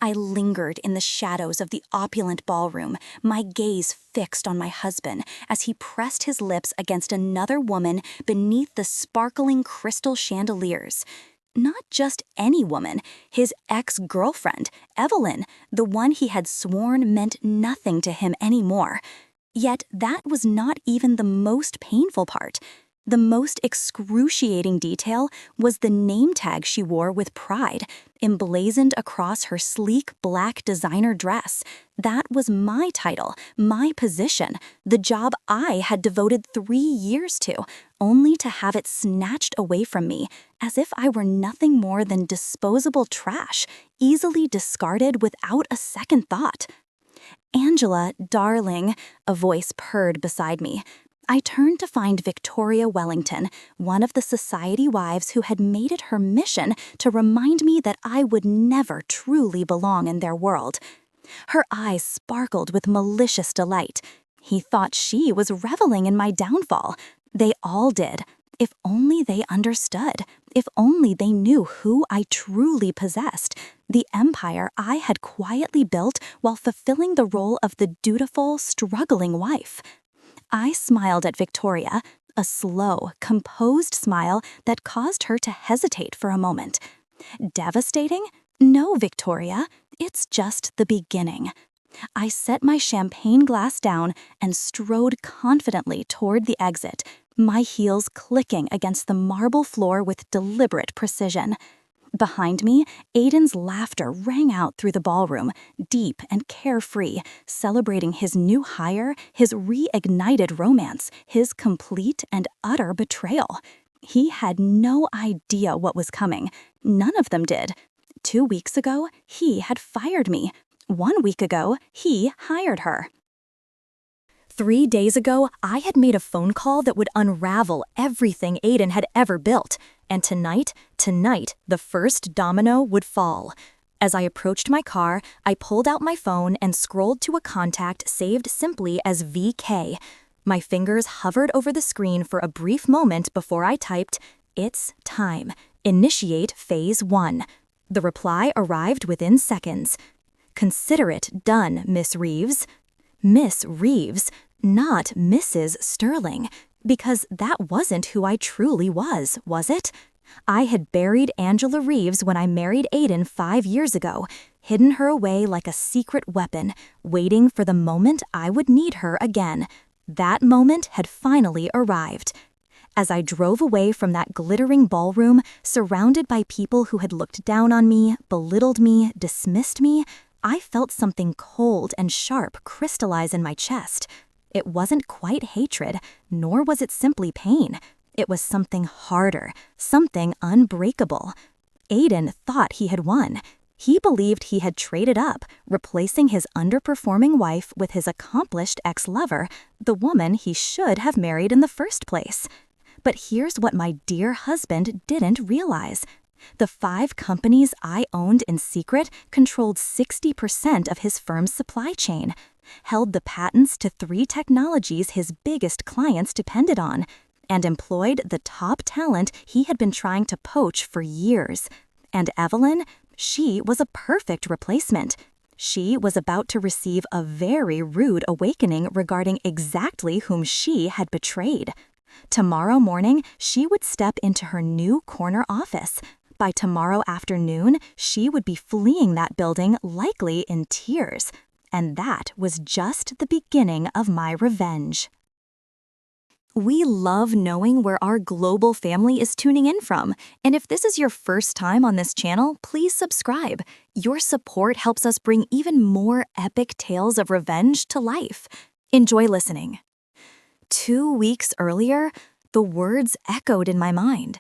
I lingered in the shadows of the opulent ballroom, my gaze fixed on my husband as he pressed his lips against another woman beneath the sparkling crystal chandeliers. Not just any woman, his ex-girlfriend, Evelyn, the one he had sworn meant nothing to him anymore. Yet that was not even the most painful part. The most excruciating detail was the name tag she wore with pride, emblazoned across her sleek black designer dress. That was my title, my position, the job I had devoted 3 years to, only to have it snatched away from me, as if I were nothing more than disposable trash, easily discarded without a second thought. "Angela, darling," a voice purred beside me. I turned to find Victoria Wellington, one of the society wives who had made it her mission to remind me that I would never truly belong in their world. Her eyes sparkled with malicious delight. He thought she was reveling in my downfall. They all did. If only they understood. If only they knew who I truly possessed. The empire I had quietly built while fulfilling the role of the dutiful, struggling wife. I smiled at Victoria, a slow, composed smile that caused her to hesitate for a moment. Devastating? No, Victoria. It's just the beginning. I set my champagne glass down and strode confidently toward the exit, my heels clicking against the marble floor with deliberate precision. Behind me, Aiden's laughter rang out through the ballroom, deep and carefree, celebrating his new hire, his reignited romance, his complete and utter betrayal. He had no idea what was coming. None of them did. 2 weeks ago, he had fired me. 1 week ago, he hired her. 3 days ago, I had made a phone call that would unravel everything Aiden had ever built. And tonight, the first domino would fall. As I approached my car, I pulled out my phone and scrolled to a contact saved simply as VK. My fingers hovered over the screen for a brief moment before I typed, "It's time. Initiate phase 1. The reply arrived within seconds. "Consider it done, Miss Reeves." Miss Reeves, not Mrs. Sterling. Because that wasn't who I truly was it? I had buried Angela Reeves when I married Aiden 5 years ago, hidden her away like a secret weapon, waiting for the moment I would need her again. That moment had finally arrived. As I drove away from that glittering ballroom, surrounded by people who had looked down on me, belittled me, dismissed me, I felt something cold and sharp crystallize in my chest. It wasn't quite hatred, nor was it simply pain. It was something harder, something unbreakable. Aiden thought he had won. He believed he had traded up, replacing his underperforming wife with his accomplished ex-lover, the woman he should have married in the first place. But here's what my dear husband didn't realize. The 5 companies I owned in secret controlled 60% of his firm's supply chain, held the patents to 3 technologies his biggest clients depended on, and employed the top talent he had been trying to poach for years. And Evelyn, she was a perfect replacement. She was about to receive a very rude awakening regarding exactly whom she had betrayed. Tomorrow morning, she would step into her new corner office. By tomorrow afternoon, she would be fleeing that building, likely in tears. And that was just the beginning of my revenge. We love knowing where our global family is tuning in from. And if this is your first time on this channel, please subscribe. Your support helps us bring even more epic tales of revenge to life. Enjoy listening. 2 weeks earlier, the words echoed in my mind.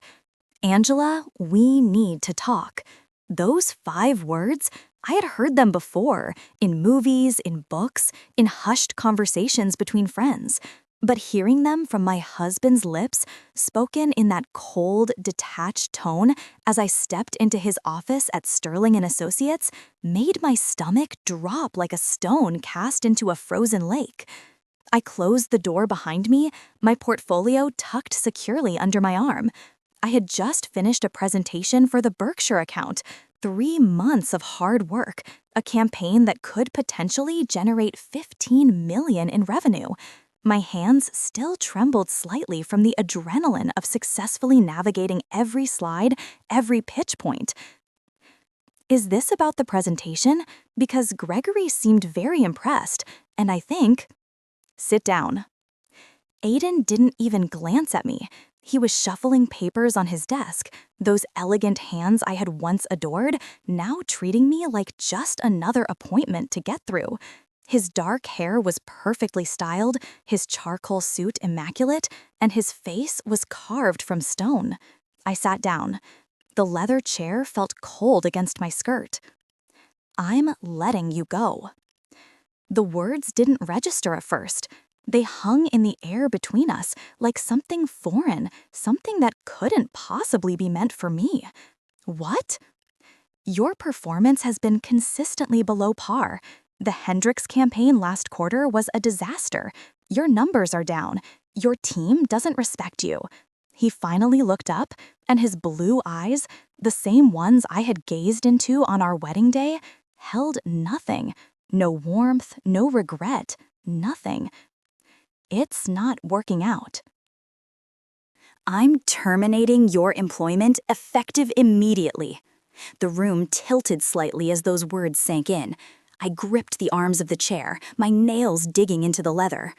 "Angela, we need to talk." Those 5 words, I had heard them before, in movies, in books, in hushed conversations between friends. But hearing them from my husband's lips, spoken in that cold, detached tone as I stepped into his office at Sterling & Associates, made my stomach drop like a stone cast into a frozen lake. I closed the door behind me, my portfolio tucked securely under my arm. I had just finished a presentation for the Berkshire account, 3 months of hard work, a campaign that could potentially generate $15 million in revenue. My hands still trembled slightly from the adrenaline of successfully navigating every slide, every pitch point. Is this about the presentation? Because Gregory seemed very impressed, and I think... Sit down. Aiden didn't even glance at me. He was shuffling papers on his desk, those elegant hands I had once adored, now treating me like just another appointment to get through. His dark hair was perfectly styled, his charcoal suit immaculate, and his face was carved from stone. I sat down. The leather chair felt cold against my skirt. "I'm letting you go." The words didn't register at first. They hung in the air between us like something foreign, something that couldn't possibly be meant for me. What? "Your performance has been consistently below par. The Hendricks campaign last quarter was a disaster. Your numbers are down. Your team doesn't respect you." He finally looked up, and his blue eyes, the same ones I had gazed into on our wedding day, held nothing. No warmth, no regret, nothing. "It's not working out." "I'm terminating your employment effective immediately." The room tilted slightly as those words sank in. I gripped the arms of the chair, my nails digging into the leather.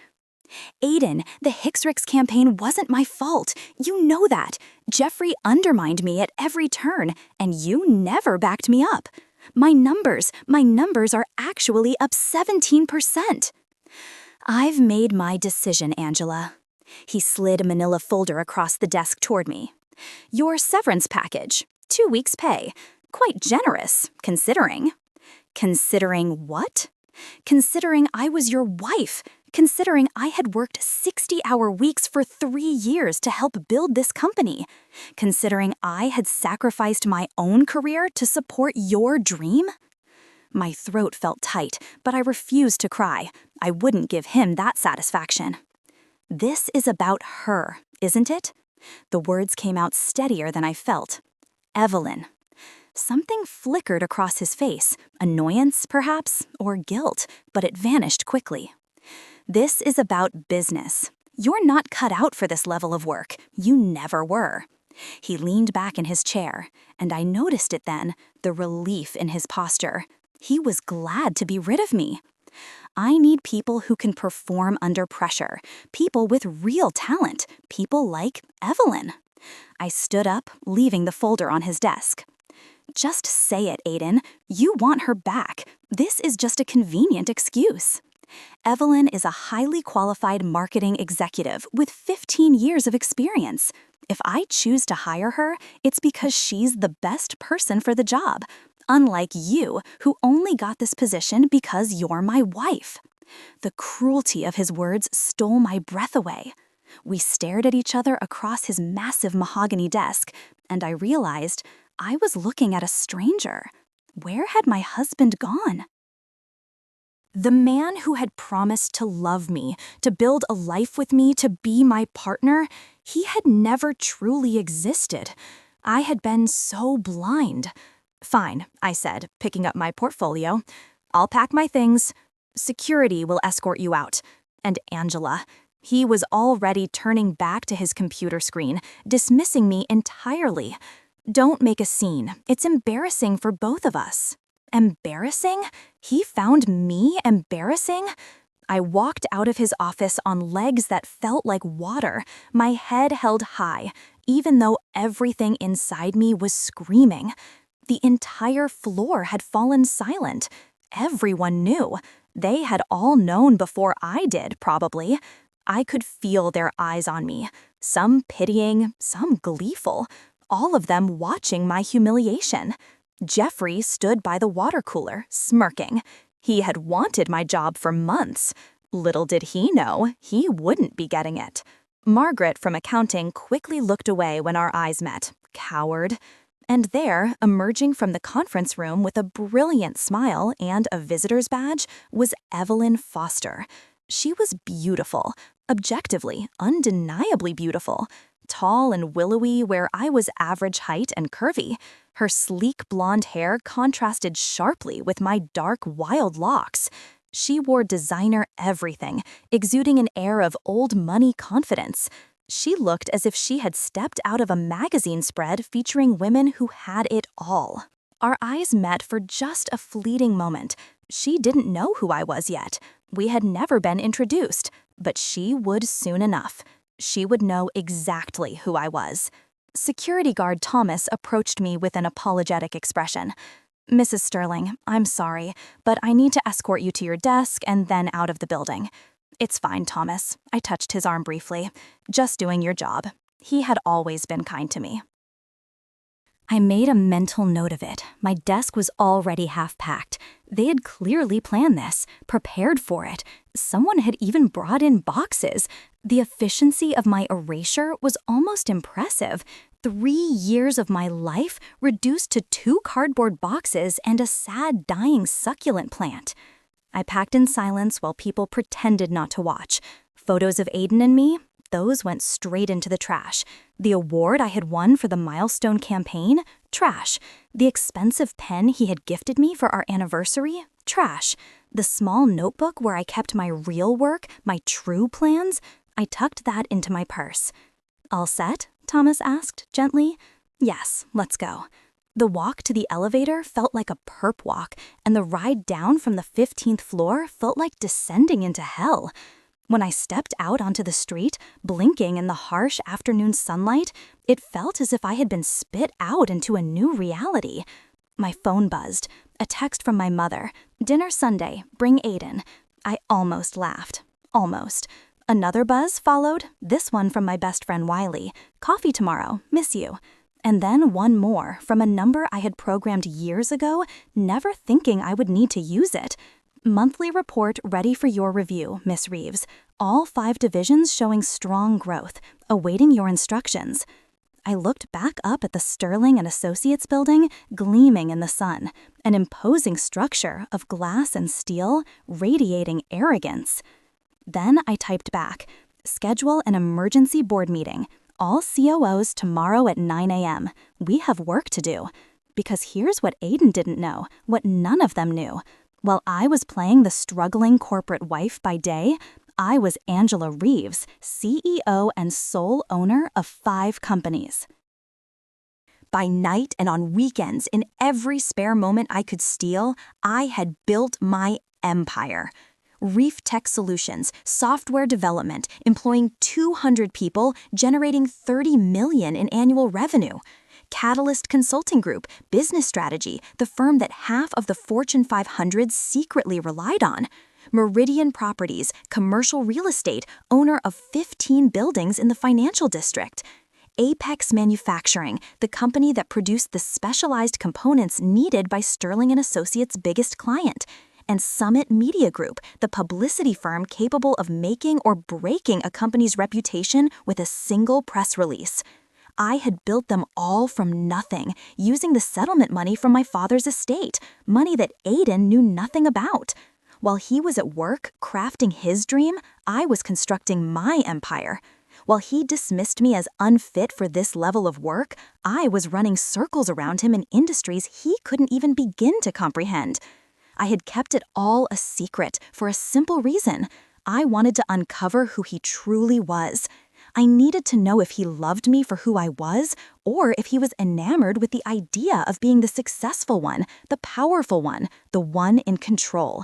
"Aiden, the Hicks-Ricks campaign wasn't my fault. You know that. Jeffrey undermined me at every turn, and you never backed me up. My numbers are actually up 17%. "I've made my decision, Angela." He slid a manila folder across the desk toward me. "Your severance package, 2 weeks' pay. Quite generous, considering." "Considering what?" "Considering I was your wife. Considering I had worked 60-hour weeks for 3 years to help build this company. Considering I had sacrificed my own career to support your dream." My throat felt tight, but I refused to cry. I wouldn't give him that satisfaction. "This is about her, isn't it?" The words came out steadier than I felt. "Evelyn." Something flickered across his face, annoyance, perhaps, or guilt, but it vanished quickly. "This is about business. You're not cut out for this level of work. You never were." He leaned back in his chair, and I noticed it then, the relief in his posture. He was glad to be rid of me. I need people who can perform under pressure, people with real talent, people like Evelyn. I stood up, leaving the folder on his desk. "Just say it, Aiden. You want her back. This is just a convenient excuse." Evelyn is a highly qualified marketing executive with 15 years of experience. If I choose to hire her, it's because she's the best person for the job. Unlike you, who only got this position because you're my wife. The cruelty of his words stole my breath away. We stared at each other across his massive mahogany desk, and I realized I was looking at a stranger. Where had my husband gone? The man who had promised to love me, to build a life with me, to be my partner, he had never truly existed. I had been so blind. "Fine," I said, picking up my portfolio. "I'll pack my things. Security will escort you out." And Angela. He was already turning back to his computer screen, dismissing me entirely. "Don't make a scene. It's embarrassing for both of us." Embarrassing? He found me embarrassing? I walked out of his office on legs that felt like water, my head held high, even though everything inside me was screaming. The entire floor had fallen silent. Everyone knew. They had all known before I did, probably. I could feel their eyes on me, some pitying, some gleeful, all of them watching my humiliation. Jeffrey stood by the water cooler, smirking. He had wanted my job for months. Little did he know, he wouldn't be getting it. Margaret from accounting quickly looked away when our eyes met. Coward. And there, emerging from the conference room with a brilliant smile and a visitor's badge, was Evelyn Foster. She was beautiful, objectively, undeniably beautiful. tall and willowy where I was average height and curvy. Her sleek blonde hair contrasted sharply with my dark, wild locks. She wore designer everything, exuding an air of old money confidence. She looked as if she had stepped out of a magazine spread featuring women who had it all. Our eyes met for just a fleeting moment. She didn't know who I was yet. We had never been introduced, but she would soon enough. She would know exactly who I was. Security guard Thomas approached me with an apologetic expression. "Mrs. Sterling, I'm sorry, but I need to escort you to your desk and then out of the building." "It's fine, Thomas." I touched his arm briefly. "Just doing your job." He had always been kind to me. I made a mental note of it. My desk was already half-packed. They had clearly planned this, prepared for it. Someone had even brought in boxes. The efficiency of my erasure was almost impressive. 3 years of my life reduced to 2 cardboard boxes and a sad, dying succulent plant. I packed in silence while people pretended not to watch. Photos of Aiden and me? Those went straight into the trash. The award I had won for the milestone campaign? Trash. The expensive pen he had gifted me for our anniversary? Trash. The small notebook where I kept my real work, my true plans? I tucked that into my purse. "All set?" Thomas asked, gently. "Yes, let's go." The walk to the elevator felt like a perp walk, and the ride down from the 15th floor felt like descending into hell. When I stepped out onto the street, blinking in the harsh afternoon sunlight, it felt as if I had been spit out into a new reality. My phone buzzed. A text from my mother. "Dinner Sunday. Bring Aiden." I almost laughed. Almost. Another buzz followed, this one from my best friend Wiley. "Coffee tomorrow. Miss you." And then one more from a number I had programmed years ago, never thinking I would need to use it. "Monthly report ready for your review, Miss Reeves. All 5 divisions showing strong growth. Awaiting your instructions." I looked back up at the Sterling and Associates building, gleaming in the sun, an imposing structure of glass and steel, radiating arrogance. Then I typed back, "Schedule an emergency board meeting. All COOs tomorrow at 9 a.m. We have work to do." Because here's what Aiden didn't know, what none of them knew. While I was playing the struggling corporate wife by day, I was Angela Reeves, CEO and sole owner of 5 companies. By night and on weekends, in every spare moment I could steal, I had built my empire. Reef Tech Solutions, software development, employing 200 people, generating $30 million in annual revenue. Catalyst Consulting Group, business strategy, the firm that half of the Fortune 500 secretly relied on. Meridian Properties, commercial real estate, owner of 15 buildings in the financial district. Apex Manufacturing, the company that produced the specialized components needed by Sterling and Associates' biggest client. And Summit Media Group, the publicity firm capable of making or breaking a company's reputation with a single press release. I had built them all from nothing, using the settlement money from my father's estate, money that Aiden knew nothing about. While he was at work crafting his dream, I was constructing my empire. While he dismissed me as unfit for this level of work, I was running circles around him in industries he couldn't even begin to comprehend. I had kept it all a secret for a simple reason. I wanted to uncover who he truly was. I needed to know if he loved me for who I was, or if he was enamored with the idea of being the successful one, the powerful one, the one in control.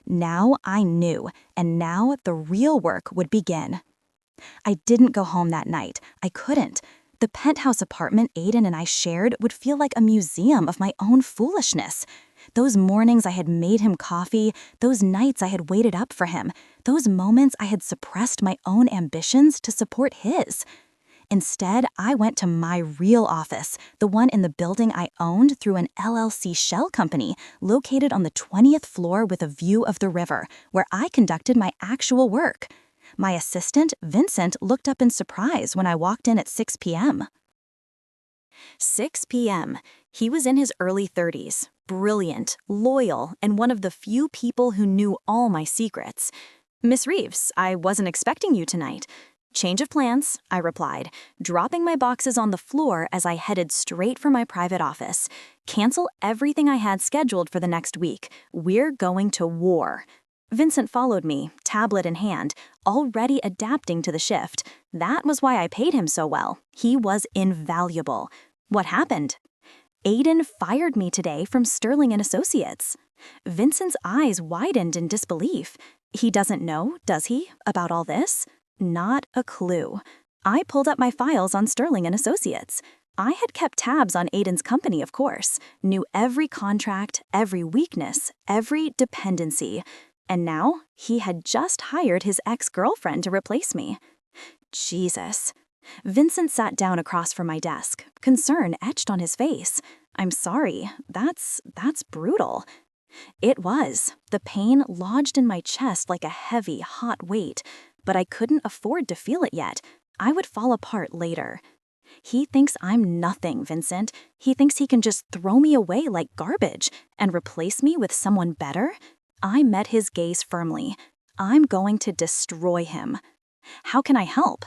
Now I knew, and now the real work would begin. I didn't go home that night. I couldn't. The penthouse apartment Aiden and I shared would feel like a museum of my own foolishness. Those mornings I had made him coffee, those nights I had waited up for him, those moments I had suppressed my own ambitions to support his. Instead, I went to my real office, the one in the building I owned through an LLC shell company located on the 20th floor with a view of the river, where I conducted my actual work. My assistant, Vincent, looked up in surprise when I walked in at 6 p.m. 6 p.m. He was in his early 30s, brilliant, loyal, and one of the few people who knew all my secrets. "Miss Reeves, I wasn't expecting you tonight." Change of plans, I replied, dropping my boxes on the floor as I headed straight for my private office. Cancel everything I had scheduled for the next week. We're going to war. Vincent followed me, tablet in hand, already adapting to the shift. That was why I paid him so well. He was invaluable. What happened? Aiden fired me today from Sterling and Associates. Vincent's eyes widened in disbelief. He doesn't know, does he, about all this? Not a clue. I pulled up my files on Sterling and Associates. I had kept tabs on Aiden's company, of course, knew every contract, every weakness, every dependency. And now he had just hired his ex-girlfriend to replace me. Jesus. Vincent sat down across from my desk, concern etched on his face. I'm sorry, that's brutal. It was. The pain lodged in my chest like a heavy, hot weight, but I couldn't afford to feel it yet. I would fall apart later. He thinks I'm nothing, Vincent. He thinks he can just throw me away like garbage and replace me with someone better? I met his gaze firmly. I'm going to destroy him. How can I help?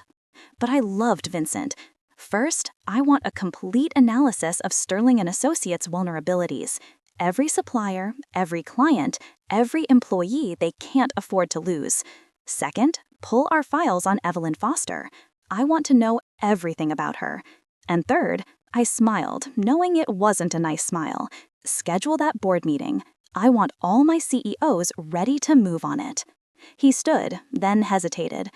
But I loved Vincent. First, I want a complete analysis of Sterling and Associates' vulnerabilities. Every supplier, every client, every employee they can't afford to lose. Second, pull our files on Evelyn Foster. I want to know everything about her. And third, I smiled, knowing it wasn't a nice smile. Schedule that board meeting. I want all my CEOs ready to move on it. He stood, then hesitated.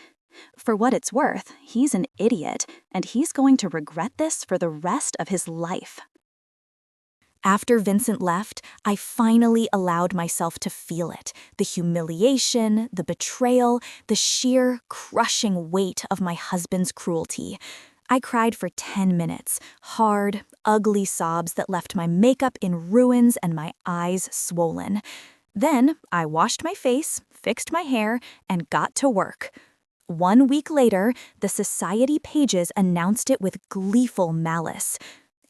For what it's worth, he's an idiot, and he's going to regret this for the rest of his life. After Vincent left, I finally allowed myself to feel it. The humiliation, the betrayal, the sheer, crushing weight of my husband's cruelty. I cried for 10 minutes, hard, ugly sobs that left my makeup in ruins and my eyes swollen. Then I washed my face, fixed my hair, and got to work. 1 week later, the society pages announced it with gleeful malice.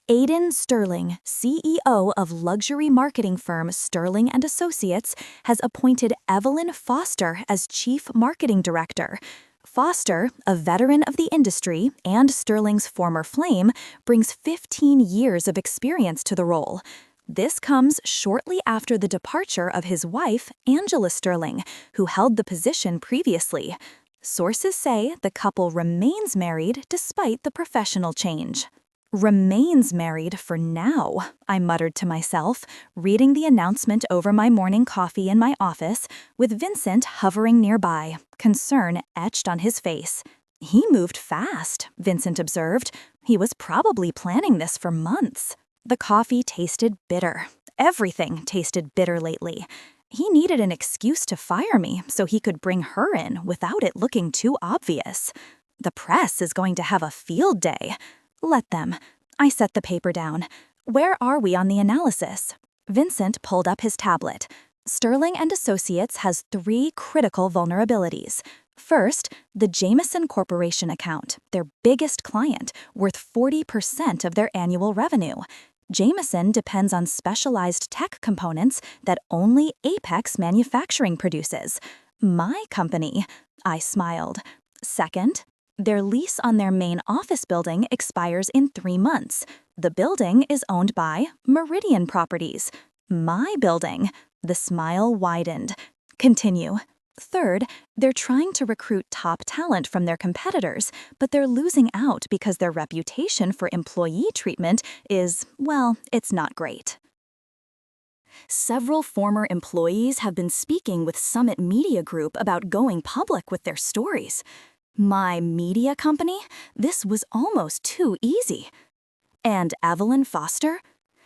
Aiden Sterling, CEO of luxury marketing firm Sterling and Associates, has appointed Evelyn Foster as Chief Marketing Director. Foster, a veteran of the industry and Sterling's former flame, brings 15 years of experience to the role. This comes shortly after the departure of his wife, Angela Sterling, who held the position previously. Sources say the couple remains married despite the professional change. Remains married for now, I muttered to myself, reading the announcement over my morning coffee in my office, with Vincent hovering nearby, concern etched on his face. He moved fast, Vincent observed. He was probably planning this for months. The coffee tasted bitter. Everything tasted bitter lately. He needed an excuse to fire me so he could bring her in without it looking too obvious. The press is going to have a field day. Let them. I set the paper down. Where are we on the analysis? Vincent pulled up his tablet. Sterling and Associates has 3 critical vulnerabilities. First, the Jameson Corporation account, their biggest client, worth 40% of their annual revenue. Jameson depends on specialized tech components that only Apex Manufacturing produces. My company. I smiled. Second, their lease on their main office building expires in 3 months. The building is owned by Meridian Properties. My building. The smile widened. Continue. Third, they're trying to recruit top talent from their competitors, but they're losing out because their reputation for employee treatment is, well, it's not great. Several former employees have been speaking with Summit Media Group about going public with their stories. My media company? This was almost too easy. And Evelyn Foster?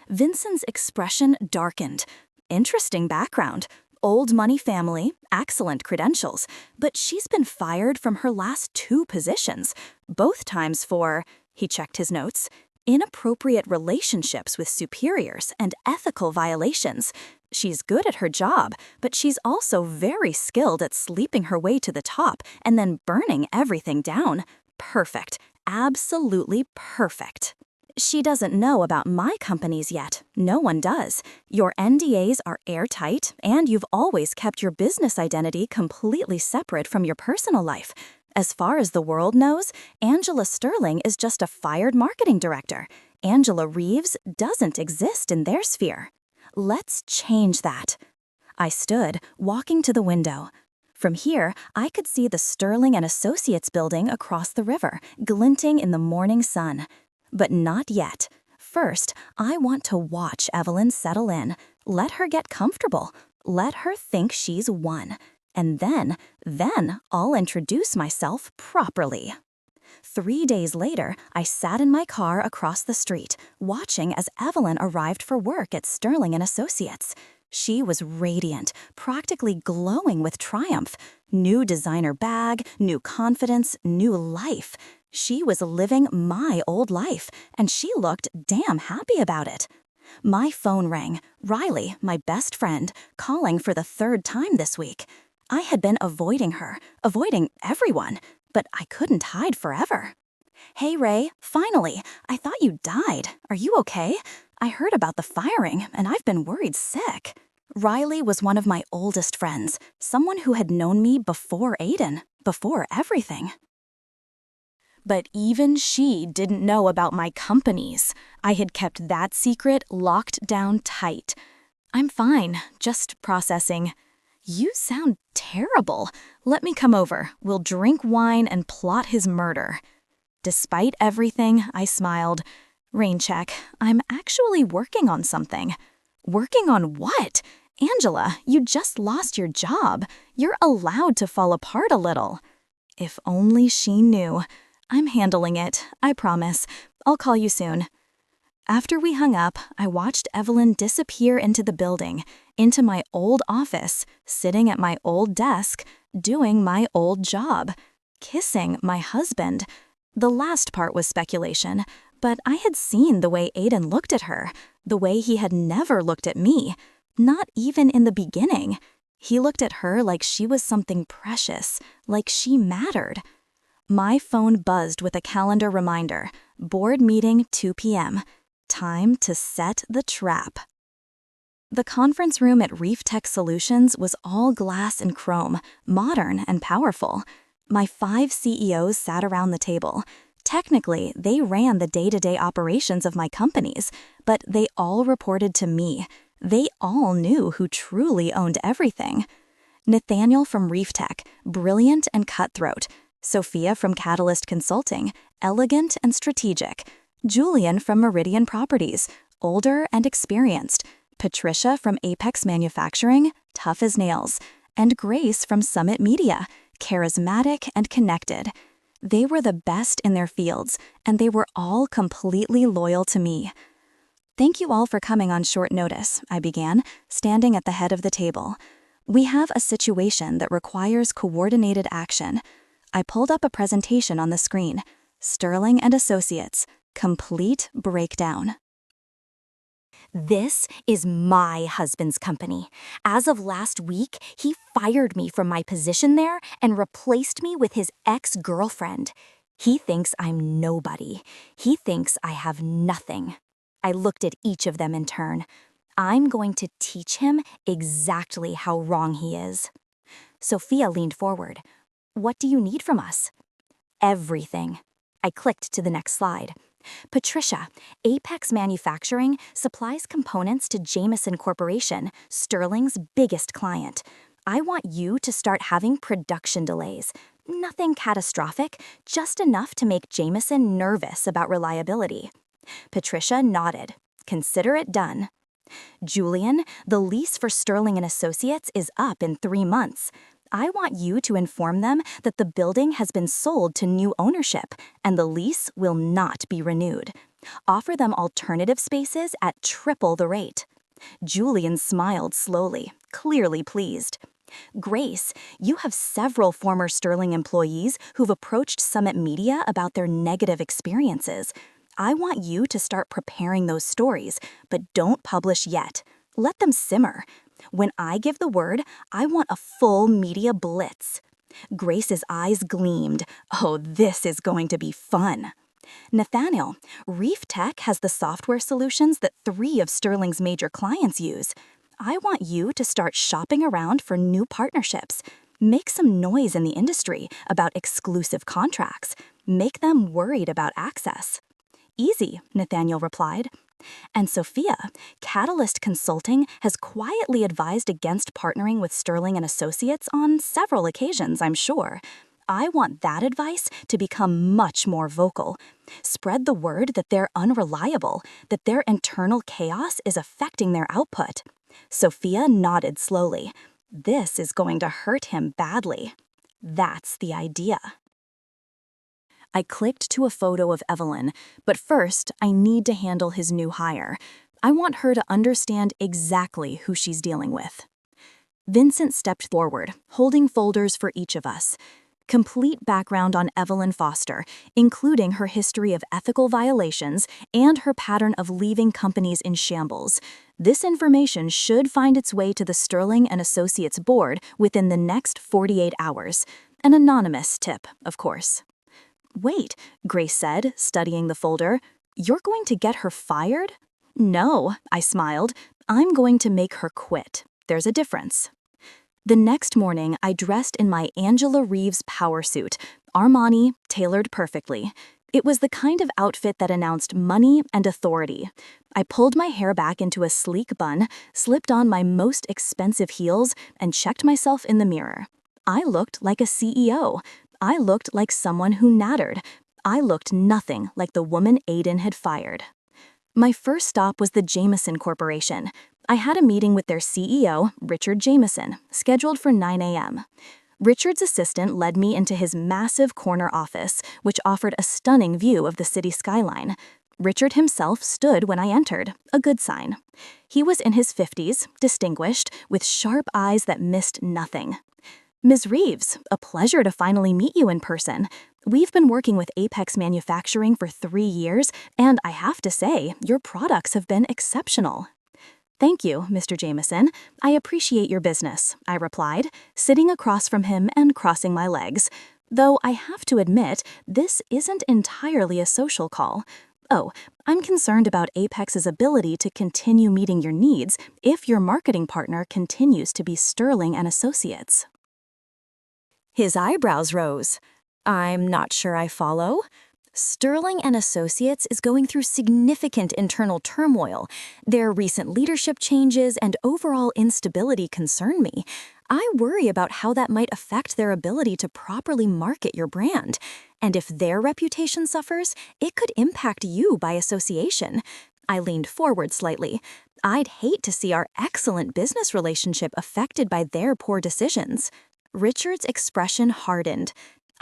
Vincent's expression darkened. Interesting background. Old money family, excellent credentials, but she's been fired from her last 2 positions, both times for, he checked his notes, inappropriate relationships with superiors and ethical violations. She's good at her job, but she's also very skilled at sleeping her way to the top and then burning everything down. Perfect. Absolutely perfect. She doesn't know about my companies yet. No one does. Your NDAs are airtight, and you've always kept your business identity completely separate from your personal life. As far as the world knows, Angela Sterling is just a fired marketing director. Angela Reeves doesn't exist in their sphere. Let's change that. I stood, walking to the window. From here, I could see the Sterling and Associates building across the river, glinting in the morning sun. But not yet. First, I want to watch Evelyn settle in. Let her get comfortable. Let her think she's won. And then I'll introduce myself properly. 3 days later, I sat in my car across the street, watching as Evelyn arrived for work at Sterling and Associates. She was radiant, practically glowing with triumph. New designer bag, new confidence, new life. She was living my old life, and she looked damn happy about it. My phone rang. Riley, my best friend, calling for the 3rd time this week. I had been avoiding her, avoiding everyone, but I couldn't hide forever. Hey, Ray, finally, I thought you died. Are you okay? I heard about the firing, and I've been worried sick. Riley was one of my oldest friends, someone who had known me before Aiden, before everything. But even she didn't know about my companies. I had kept that secret locked down tight. I'm fine, just processing. You sound terrible. Let me come over. We'll drink wine and plot his murder. Despite everything, I smiled. Raincheck, I'm actually working on something. Working on what? Angela, you just lost your job. You're allowed to fall apart a little. If only she knew. I'm handling it, I promise. I'll call you soon. After we hung up, I watched Evelyn disappear into the building, into my old office, sitting at my old desk, doing my old job, kissing my husband. The last part was speculation, but I had seen the way Aiden looked at her, the way he had never looked at me, not even in the beginning. He looked at her like she was something precious, like she mattered. My phone buzzed with a calendar reminder, board meeting 2 p.m. Time to set the trap. The conference room at Reef Tech Solutions was all glass and chrome, modern and powerful. My 5 CEOs sat around the table. Technically, they ran the day-to-day operations of my companies, but they all reported to me. They all knew who truly owned everything. Nathaniel from Reef Tech, brilliant and cutthroat. Sophia from Catalyst Consulting, elegant and strategic. Julian from Meridian Properties, older and experienced. Patricia from Apex Manufacturing, tough as nails. And Grace from Summit Media, charismatic and connected. They were the best in their fields, and they were all completely loyal to me. Thank you all for coming on short notice, I began, standing at the head of the table. We have a situation that requires coordinated action. I pulled up a presentation on the screen. Sterling and Associates, complete breakdown. This is my husband's company. As of last week, he fired me from my position there and replaced me with his ex-girlfriend. He thinks I'm nobody. He thinks I have nothing. I looked at each of them in turn. I'm going to teach him exactly how wrong he is. Sophia leaned forward. What do you need from us? Everything. I clicked to the next slide. Patricia, Apex Manufacturing supplies components to Jameson Corporation, Sterling's biggest client. I want you to start having production delays. Nothing catastrophic, just enough to make Jameson nervous about reliability. Patricia nodded. Consider it done. Julian, the lease for Sterling and Associates is up in 3 months. I want you to inform them that the building has been sold to new ownership and the lease will not be renewed. Offer them alternative spaces at triple the rate. Julian smiled slowly, clearly pleased. Grace, you have several former Sterling employees who've approached Summit Media about their negative experiences. I want you to start preparing those stories, but don't publish yet. Let them simmer. When I give the word, I want a full media blitz. Grace's eyes gleamed. Oh, this is going to be fun. Nathaniel, Reef Tech has the software solutions that 3 of Sterling's major clients use. I want you to start shopping around for new partnerships. Make some noise in the industry about exclusive contracts. Make them worried about access. Easy, Nathaniel replied. And Sophia, Catalyst Consulting has quietly advised against partnering with Sterling and Associates on several occasions, I'm sure. I want that advice to become much more vocal. Spread the word that they're unreliable, that their internal chaos is affecting their output. Sophia nodded slowly. This is going to hurt him badly. That's the idea. I clicked to a photo of Evelyn, but first I need to handle his new hire. I want her to understand exactly who she's dealing with. Vincent stepped forward, holding folders for each of us. Complete background on Evelyn Foster, including her history of ethical violations and her pattern of leaving companies in shambles. This information should find its way to the Sterling and Associates board within the next 48 hours. An anonymous tip, of course. Wait, Grace said, studying the folder. You're going to get her fired? No, I smiled. I'm going to make her quit. There's a difference. The next morning, I dressed in my Angela Reeves power suit, Armani, tailored perfectly. It was the kind of outfit that announced money and authority. I pulled my hair back into a sleek bun, slipped on my most expensive heels, and checked myself in the mirror. I looked like a CEO. I looked like someone who nattered. I looked nothing like the woman Aiden had fired. My first stop was the Jameson Corporation. I had a meeting with their CEO, Richard Jameson, scheduled for 9 a.m. Richard's assistant led me into his massive corner office, which offered a stunning view of the city skyline. Richard himself stood when I entered, a good sign. He was in his 50s, distinguished, with sharp eyes that missed nothing. Ms. Reeves, a pleasure to finally meet you in person. We've been working with Apex Manufacturing for 3 years, and I have to say, your products have been exceptional. Thank you, Mr. Jameson. I appreciate your business, I replied, sitting across from him and crossing my legs. Though I have to admit, this isn't entirely a social call. Oh, I'm concerned about Apex's ability to continue meeting your needs if your marketing partner continues to be Sterling and Associates. His eyebrows rose. I'm not sure I follow. Sterling and Associates is going through significant internal turmoil. Their recent leadership changes and overall instability concern me. I worry about how that might affect their ability to properly market your brand. And if their reputation suffers, it could impact you by association. I leaned forward slightly. I'd hate to see our excellent business relationship affected by their poor decisions. Richard's expression hardened.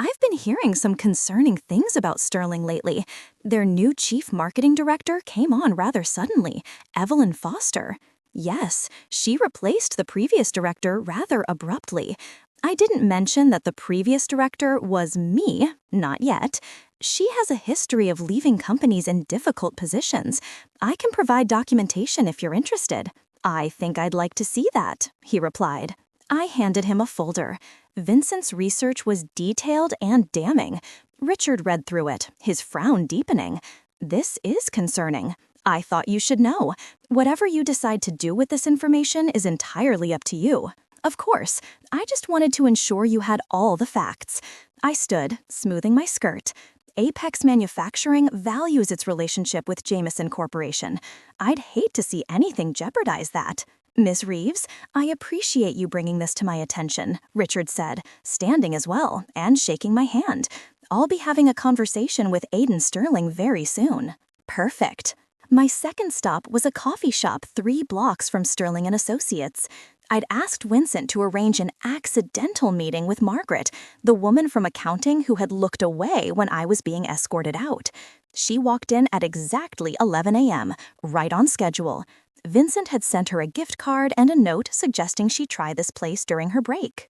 I've been hearing some concerning things about Sterling lately. Their new chief marketing director came on rather suddenly, Evelyn Foster. Yes, she replaced the previous director rather abruptly. I didn't mention that the previous director was me, not yet. She has a history of leaving companies in difficult positions. I can provide documentation if you're interested. I think I'd like to see that, he replied. I handed him a folder. Vincent's research was detailed and damning. Richard read through it, his frown deepening. This is concerning. I thought you should know. Whatever you decide to do with this information is entirely up to you. Of course, I just wanted to ensure you had all the facts. I stood, smoothing my skirt. Apex Manufacturing values its relationship with Jameson Corporation. I'd hate to see anything jeopardize that. Ms. Reeves, I appreciate you bringing this to my attention, Richard said, standing as well and shaking my hand. I'll be having a conversation with Aiden Sterling very soon. Perfect. My second stop was a coffee shop 3 blocks from Sterling and Associates. I'd asked Vincent to arrange an accidental meeting with Margaret, the woman from accounting who had looked away when I was being escorted out. She walked in at exactly 11 a.m., right on schedule. Vincent had sent her a gift card and a note suggesting she try this place during her break.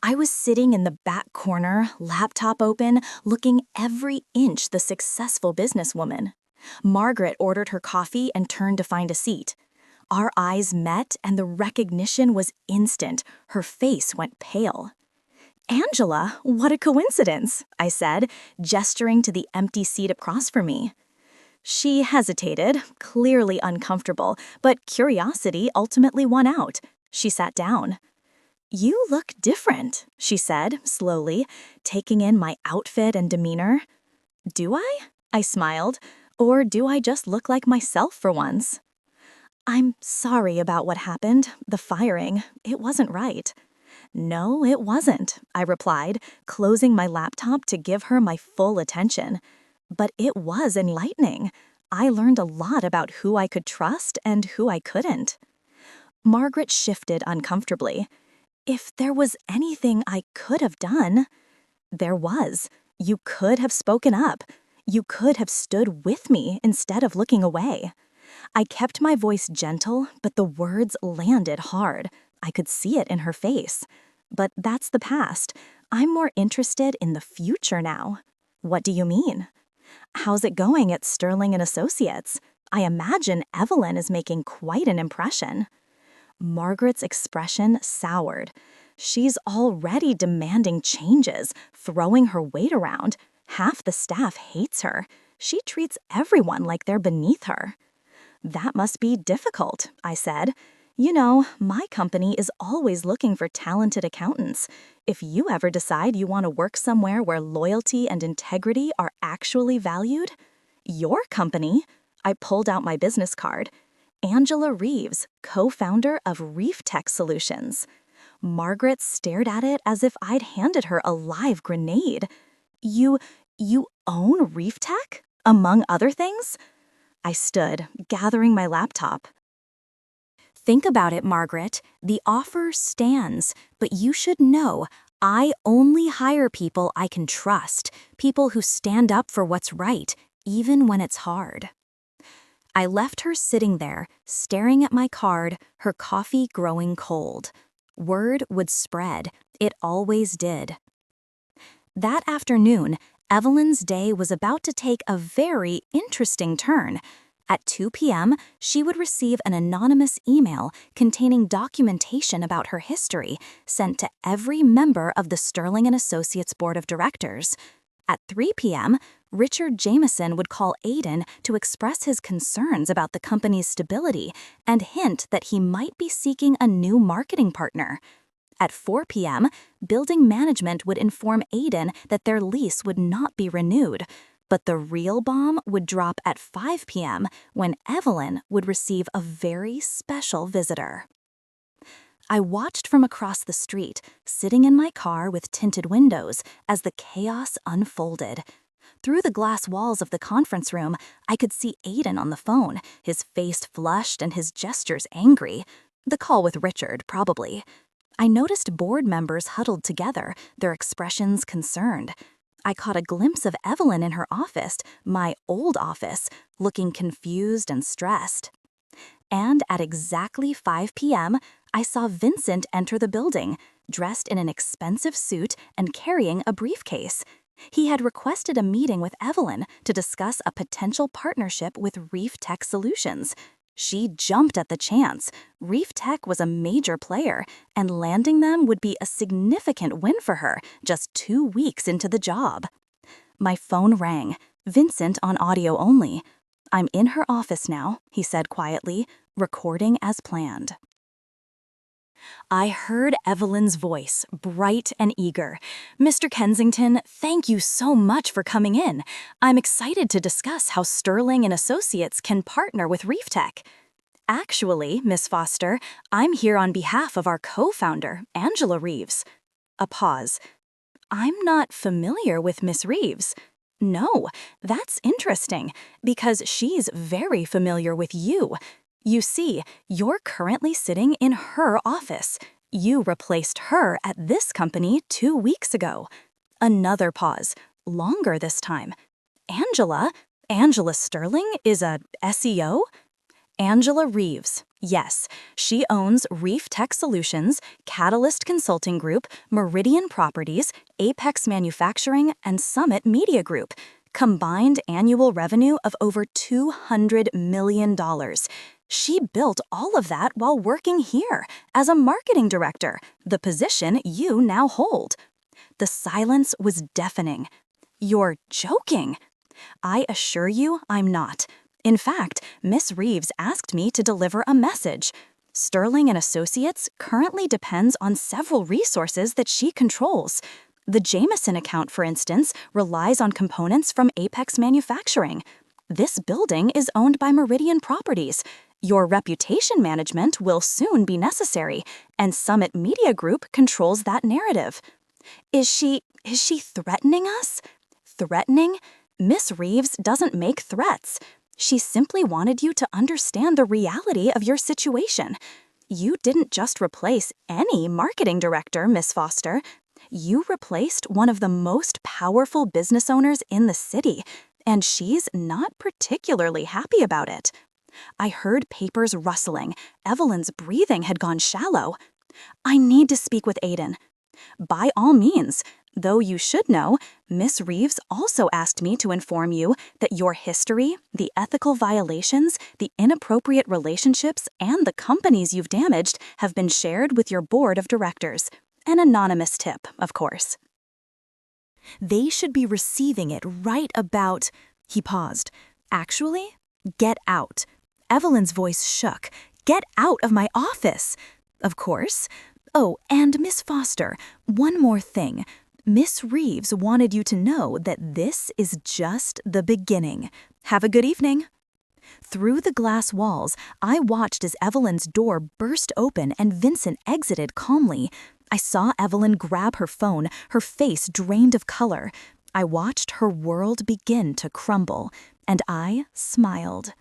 I was sitting in the back corner, laptop open, looking every inch the successful businesswoman. Margaret ordered her coffee and turned to find a seat. Our eyes met and the recognition was instant. Her face went pale. Angela, what a coincidence, I said, gesturing to the empty seat across from me. She hesitated, clearly uncomfortable, but curiosity ultimately won out. She sat down. "You look different," she said, slowly, taking in my outfit and demeanor. "Do I?" I smiled. "Or do I just look like myself for once?" "I'm sorry about what happened, the firing. It wasn't right." "No, it wasn't," I replied, closing my laptop to give her my full attention. "But it was enlightening. I learned a lot about who I could trust and who I couldn't." Margaret shifted uncomfortably. "If there was anything I could have done—" "There was. You could have spoken up. You could have stood with me instead of looking away." I kept my voice gentle, but the words landed hard. I could see it in her face. "But that's the past. I'm more interested in the future now." "What do you mean?" "How's it going at Sterling and Associates? I imagine Evelyn is making quite an impression." Margaret's expression soured. "She's already demanding changes, throwing her weight around. Half the staff hates her. She treats everyone like they're beneath her." "That must be difficult," I said. "You know, my company is always looking for talented accountants. If you ever decide you want to work somewhere where loyalty and integrity are actually valued—" "Your company?" I pulled out my business card. "Angela Reeves, co-founder of Reef Tech Solutions." Margaret stared at it as if I'd handed her a live grenade. You own Reef Tech? Among other things?" I stood, gathering my laptop. Think about it, Margaret. The offer stands, but you should know I only hire people I can trust, people who stand up for what's right, even when it's hard. I left her sitting there, staring at my card, her coffee growing cold. Word would spread. It always did. That afternoon, Evelyn's day was about to take a very interesting turn. At 2 p.m., she would receive an anonymous email containing documentation about her history sent to every member of the Sterling and Associates Board of Directors. At 3 p.m., Richard Jameson would call Aiden to express his concerns about the company's stability and hint that he might be seeking a new marketing partner. At 4 p.m., building management would inform Aiden that their lease would not be renewed. But the real bomb would drop at 5 p.m. when Evelyn would receive a very special visitor. I watched from across the street, sitting in my car with tinted windows, as the chaos unfolded. Through the glass walls of the conference room, I could see Aiden on the phone, his face flushed and his gestures angry. The call with Richard, probably. I noticed board members huddled together, their expressions concerned. I caught a glimpse of Evelyn in her office, my old office, looking confused and stressed. And at exactly 5 p.m., I saw Vincent enter the building, dressed in an expensive suit and carrying a briefcase. He had requested a meeting with Evelyn to discuss a potential partnership with Reef Tech Solutions. She jumped at the chance. Reef Tech was a major player, and landing them would be a significant win for her just 2 weeks into the job. My phone rang, Vincent on audio only. "I'm in her office now," he said quietly, recording as planned. I heard Evelyn's voice, bright and eager. "Mr. Kensington, thank you so much for coming in. I'm excited to discuss how Sterling and Associates can partner with Reef Tech." "Actually, Miss Foster, I'm here on behalf of our co-founder, Angela Reeves." A pause. "I'm not familiar with Miss Reeves." "No, that's interesting, because she's very familiar with you. You see, you're currently sitting in her office. You replaced her at this company 2 weeks ago." Another pause, longer this time. Angela Sterling is a SEO?" "Angela Reeves. Yes, she owns Reef Tech Solutions, Catalyst Consulting Group, Meridian Properties, Apex Manufacturing, and Summit Media Group. Combined annual revenue of over $200 million. She built all of that while working here as a marketing director, the position you now hold." The silence was deafening. "You're joking." "I assure you I'm not. In fact, Miss Reeves asked me to deliver a message." Sterling and Associates currently depends on several resources that she controls. The Jameson account, for instance, relies on components from Apex Manufacturing. This building is owned by Meridian Properties. Your reputation management will soon be necessary, and Summit Media Group controls that narrative. Is she threatening us? Threatening? Miss Reeves doesn't make threats. She simply wanted you to understand the reality of your situation. You didn't just replace any marketing director, Miss Foster. You replaced one of the most powerful business owners in the city, and she's not particularly happy about it. I heard papers rustling. Evelyn's breathing had gone shallow. I need to speak with Aiden. By all means, though you should know, Miss Reeves also asked me to inform you that your history, the ethical violations, the inappropriate relationships, and the companies you've damaged have been shared with your board of directors. An anonymous tip, of course. They should be receiving it right about... He paused. Actually, get out. Evelyn's voice shook. Get out of my office. Of course. Oh, and Miss Foster, one more thing. Miss Reeves wanted you to know that this is just the beginning. Have a good evening. Through the glass walls, I watched as Evelyn's door burst open and Vincent exited calmly. I saw Evelyn grab her phone, her face drained of color. I watched her world begin to crumble, and I smiled.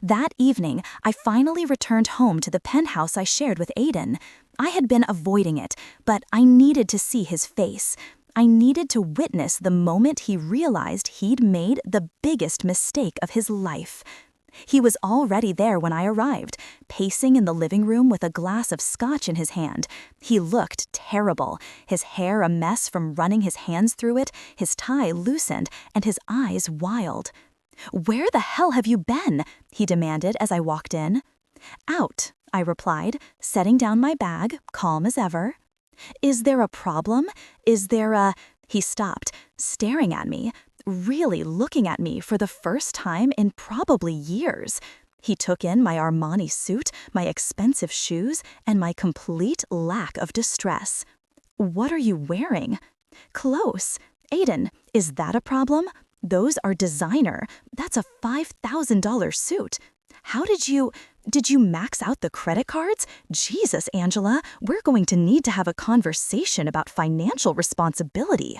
That evening, I finally returned home to the penthouse I shared with Aiden. I had been avoiding it, but I needed to see his face. I needed to witness the moment he realized he'd made the biggest mistake of his life. He was already there when I arrived, pacing in the living room with a glass of scotch in his hand. He looked terrible, his hair a mess from running his hands through it, his tie loosened, and his eyes wild. "Where the hell have you been?" he demanded as I walked in. "Out," I replied, setting down my bag, calm as ever. "Is there a problem? Is there a—" He stopped, staring at me, really looking at me for the first time in probably years. He took in my Armani suit, my expensive shoes, and my complete lack of distress. "What are you wearing?" "Close. Aiden, is that a problem? Those are designer. That's a $5,000 suit. How did you max out the credit cards? Jesus, Angela, we're going to need to have a conversation about financial responsibility."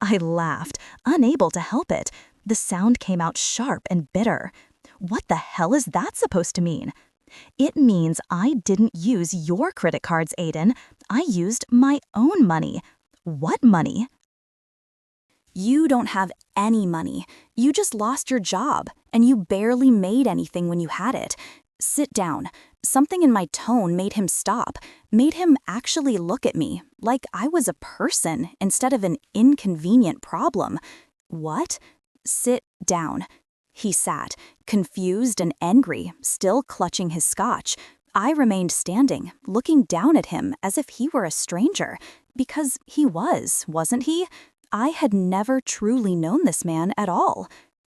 I laughed, unable to help it. The sound came out sharp and bitter. What the hell is that supposed to mean? It means I didn't use your credit cards, Aiden. I used my own money. What money? You don't have any money. You just lost your job, and you barely made anything when you had it. Sit down. Something in my tone made him stop, made him actually look at me, like I was a person instead of an inconvenient problem. What? Sit down. He sat, confused and angry, still clutching his scotch. I remained standing, looking down at him as if he were a stranger, because he was, wasn't he? I had never truly known this man at all.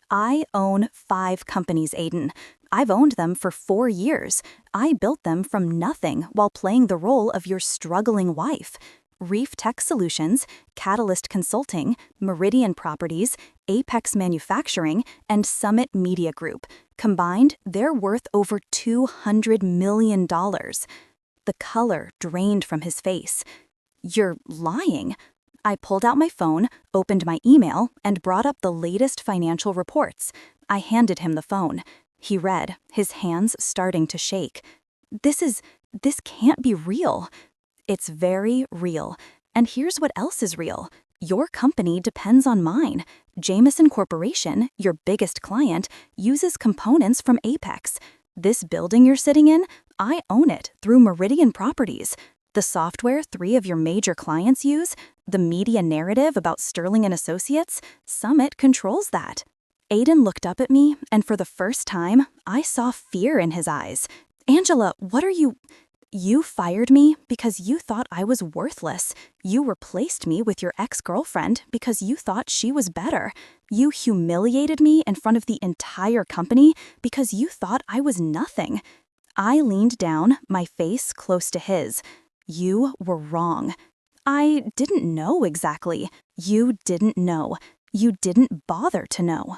I own 5 companies, Aiden. I've owned them for 4 years. I built them from nothing while playing the role of your struggling wife. Reef Tech Solutions, Catalyst Consulting, Meridian Properties, Apex Manufacturing, and Summit Media Group. Combined, they're worth over $200 million. The color drained from his face. You're lying. I pulled out my phone, opened my email, and brought up the latest financial reports. I handed him the phone. He read, his hands starting to shake. This can't be real. It's very real. And here's what else is real. Your company depends on mine. Jameson Corporation, your biggest client, uses components from Apex. This building you're sitting in, I own it through Meridian Properties. The software 3 of your major clients use, the media narrative about Sterling and Associates, Summit controls that. Aiden looked up at me, and for the first time, I saw fear in his eyes. Angela, what are you... You fired me because you thought I was worthless. You replaced me with your ex-girlfriend because you thought she was better. You humiliated me in front of the entire company because you thought I was nothing. I leaned down, my face close to his. You were wrong. I didn't know exactly. You didn't know. You didn't bother to know.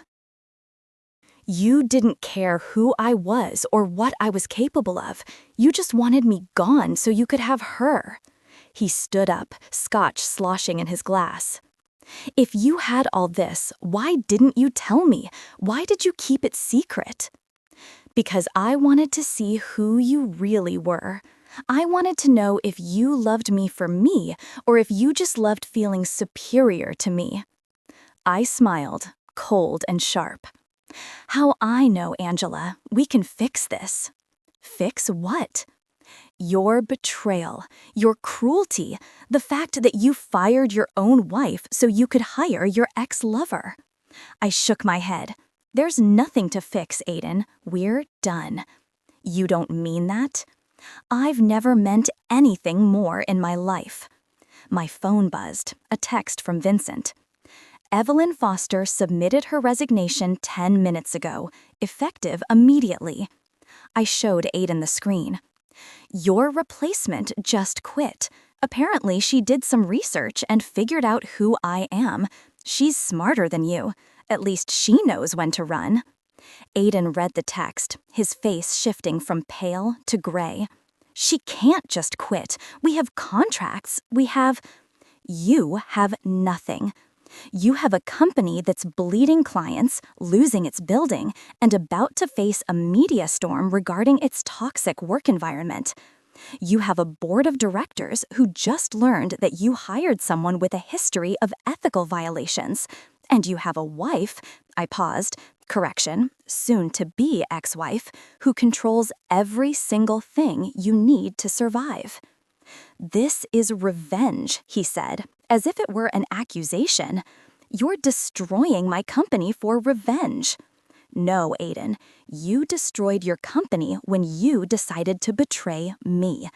You didn't care who I was or what I was capable of. You just wanted me gone so you could have her. He stood up, scotch sloshing in his glass. If you had all this, why didn't you tell me? Why did you keep it secret? Because I wanted to see who you really were. I wanted to know if you loved me for me or if you just loved feeling superior to me. I smiled, cold and sharp. How I know, Angela, we can fix this. Fix what? Your betrayal, your cruelty, the fact that you fired your own wife so you could hire your ex-lover. I shook my head. There's nothing to fix, Aiden. We're done. You don't mean that? I've never meant anything more in my life. My phone buzzed, a text from Vincent. Evelyn Foster submitted her resignation 10 minutes ago, effective immediately. I showed Aiden the screen. Your replacement just quit. Apparently, she did some research and figured out who I am. She's smarter than you. At least she knows when to run. Aiden read the text, his face shifting from pale to gray. She can't just quit. We have contracts. You have nothing. You have a company that's bleeding clients, losing its building, and about to face a media storm regarding its toxic work environment. You have a board of directors who just learned that you hired someone with a history of ethical violations. And you have a wife, I paused, correction, soon-to-be ex-wife, who controls every single thing you need to survive. This is revenge, he said, as if it were an accusation. You're destroying my company for revenge. No, Aiden, you destroyed your company when you decided to betray me.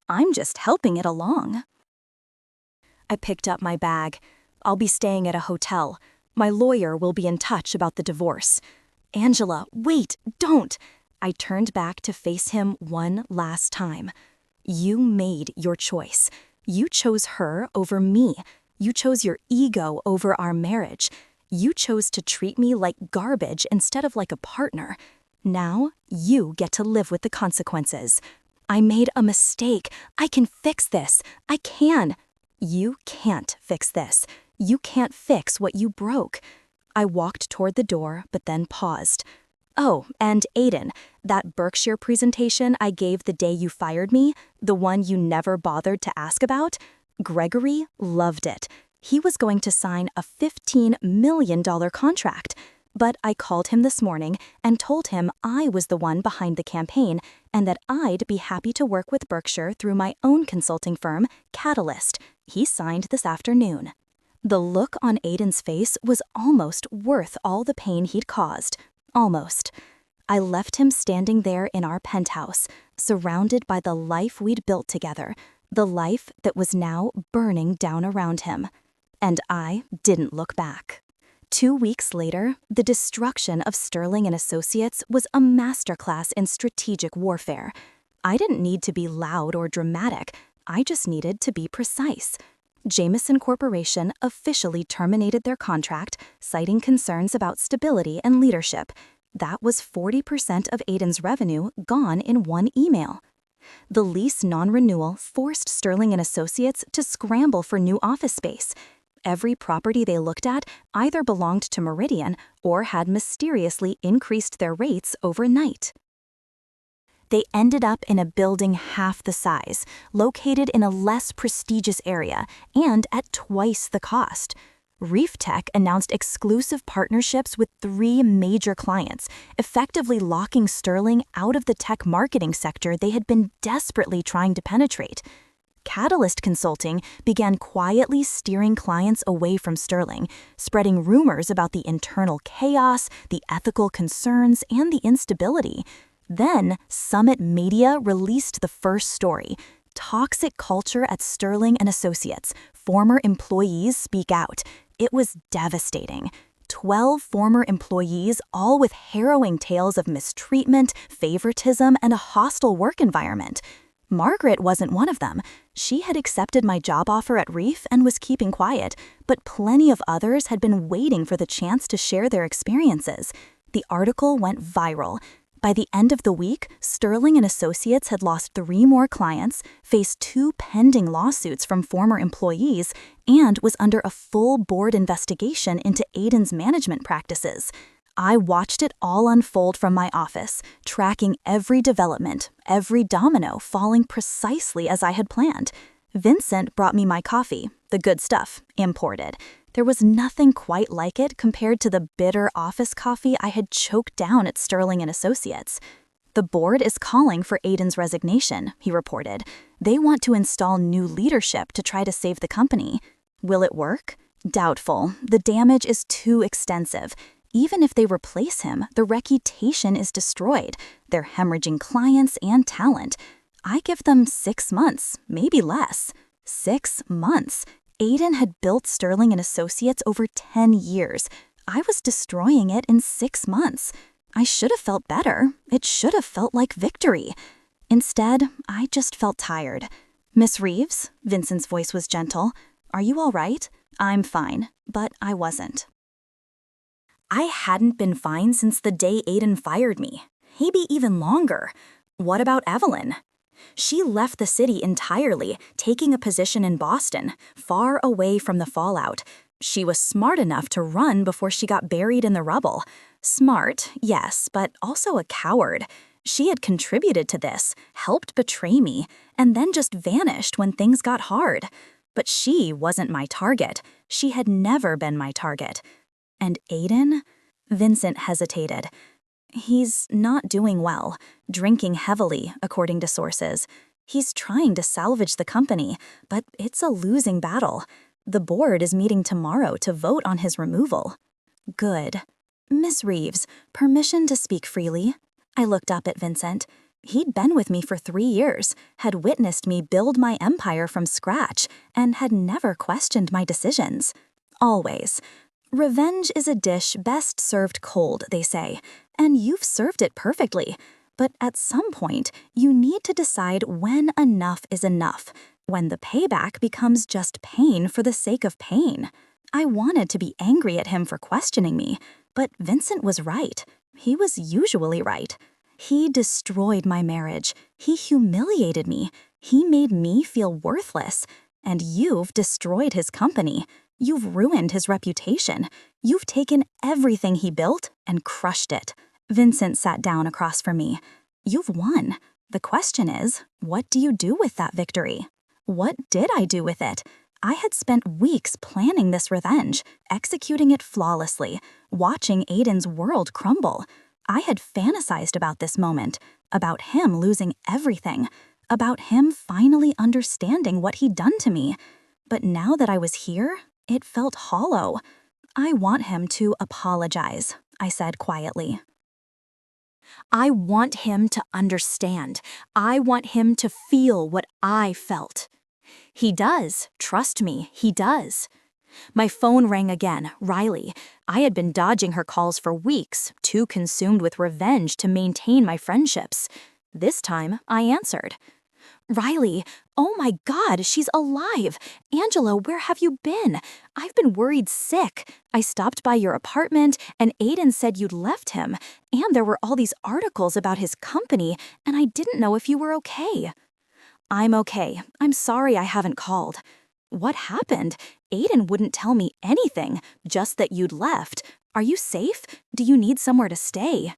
I'm just helping it along. I picked up my bag. I'll be staying at a hotel. My lawyer will be in touch about the divorce. Angela, wait, don't. I turned back to face him one last time. You made your choice. You chose her over me. You chose your ego over our marriage. You chose to treat me like garbage instead of like a partner. Now you get to live with the consequences. I made a mistake. I can fix this. I can. You can't fix this. You can't fix what you broke. I walked toward the door, but then paused. Oh, and Aiden, that Berkshire presentation I gave the day you fired me, the one you never bothered to ask about, Gregory loved it. He was going to sign a $15 million contract. But I called him this morning and told him I was the one behind the campaign and that I'd be happy to work with Berkshire through my own consulting firm, Catalyst. He signed this afternoon. The look on Aiden's face was almost worth all the pain he'd caused. Almost. I left him standing there in our penthouse, surrounded by the life we'd built together, the life that was now burning down around him. And I didn't look back. 2 weeks later, the destruction of Sterling and Associates was a masterclass in strategic warfare. I didn't need to be loud or dramatic. I just needed to be precise. Jameson Corporation officially terminated their contract, citing concerns about stability and leadership. That was 40% of Aiden's revenue gone in one email. The lease non-renewal forced Sterling and Associates to scramble for new office space. Every property they looked at either belonged to Meridian or had mysteriously increased their rates overnight. They ended up in a building half the size, located in a less prestigious area, and at twice the cost. Reef Tech announced exclusive partnerships with 3 major clients, effectively locking Sterling out of the tech marketing sector they had been desperately trying to penetrate. Catalyst Consulting began quietly steering clients away from Sterling, spreading rumors about the internal chaos, the ethical concerns, and the instability. Then, Summit Media released the first story, Toxic Culture at Sterling and Associates. Former employees speak out. It was devastating. 12 former employees, all with harrowing tales of mistreatment, favoritism, and a hostile work environment. Margaret wasn't one of them. She had accepted my job offer at Reef and was keeping quiet, but plenty of others had been waiting for the chance to share their experiences. The article went viral. By the end of the week, Sterling and Associates had lost 3 more clients, faced 2 pending lawsuits from former employees, and was under a full board investigation into Aiden's management practices. I watched it all unfold from my office, tracking every development, every domino falling precisely as I had planned. Vincent brought me my coffee, the good stuff, imported. There was nothing quite like it compared to the bitter office coffee I had choked down at Sterling and Associates. The board is calling for Aiden's resignation, he reported. They want to install new leadership to try to save the company. Will it work? Doubtful. The damage is too extensive. Even if they replace him, the reputation is destroyed. They're hemorrhaging clients and talent. I give them 6 months, maybe less. 6 months. Aiden had built Sterling and Associates over 10 years. I was destroying it in 6 months. I should have felt better. It should have felt like victory. Instead, I just felt tired. "Miss Reeves," Vincent's voice was gentle, "are you all right?" "I'm fine," but I wasn't. I hadn't been fine since the day Aiden fired me. Maybe even longer. What about Evelyn? She left the city entirely, taking a position in Boston, far away from the fallout. She was smart enough to run before she got buried in the rubble. Smart, yes, but also a coward. She had contributed to this, helped betray me, and then just vanished when things got hard. But she wasn't my target. She had never been my target. And Aiden? Vincent hesitated. He's not doing well, drinking heavily, according to sources. He's trying to salvage the company, but it's a losing battle. The board is meeting tomorrow to vote on his removal. Good. Miss Reeves, permission to speak freely? I looked up at Vincent. He'd been with me for 3 years, had witnessed me build my empire from scratch, and had never questioned my decisions. Always. Revenge is a dish best served cold, they say, and you've served it perfectly. But at some point, you need to decide when enough is enough, when the payback becomes just pain for the sake of pain. I wanted to be angry at him for questioning me, but Vincent was right. He was usually right. He destroyed my marriage. He humiliated me. He made me feel worthless. And you've destroyed his company. You've ruined his reputation. You've taken everything he built and crushed it. Vincent sat down across from me. You've won. The question is, what do you do with that victory? What did I do with it? I had spent weeks planning this revenge, executing it flawlessly, watching Aiden's world crumble. I had fantasized about this moment, about him losing everything, about him finally understanding what he'd done to me. But now that I was here, it felt hollow. I want him to apologize, I said quietly. I want him to understand. I want him to feel what I felt. He does. Trust me, he does. My phone rang again, Riley. I had been dodging her calls for weeks, too consumed with revenge to maintain my friendships. This time, I answered. Riley, oh my God, she's alive. Angela, where have you been? I've been worried sick. I stopped by your apartment, and Aiden said you'd left him, and there were all these articles about his company, and I didn't know if you were okay. I'm okay. I'm sorry I haven't called. What happened? Aiden wouldn't tell me anything, just that you'd left. Are you safe? Do you need somewhere to stay?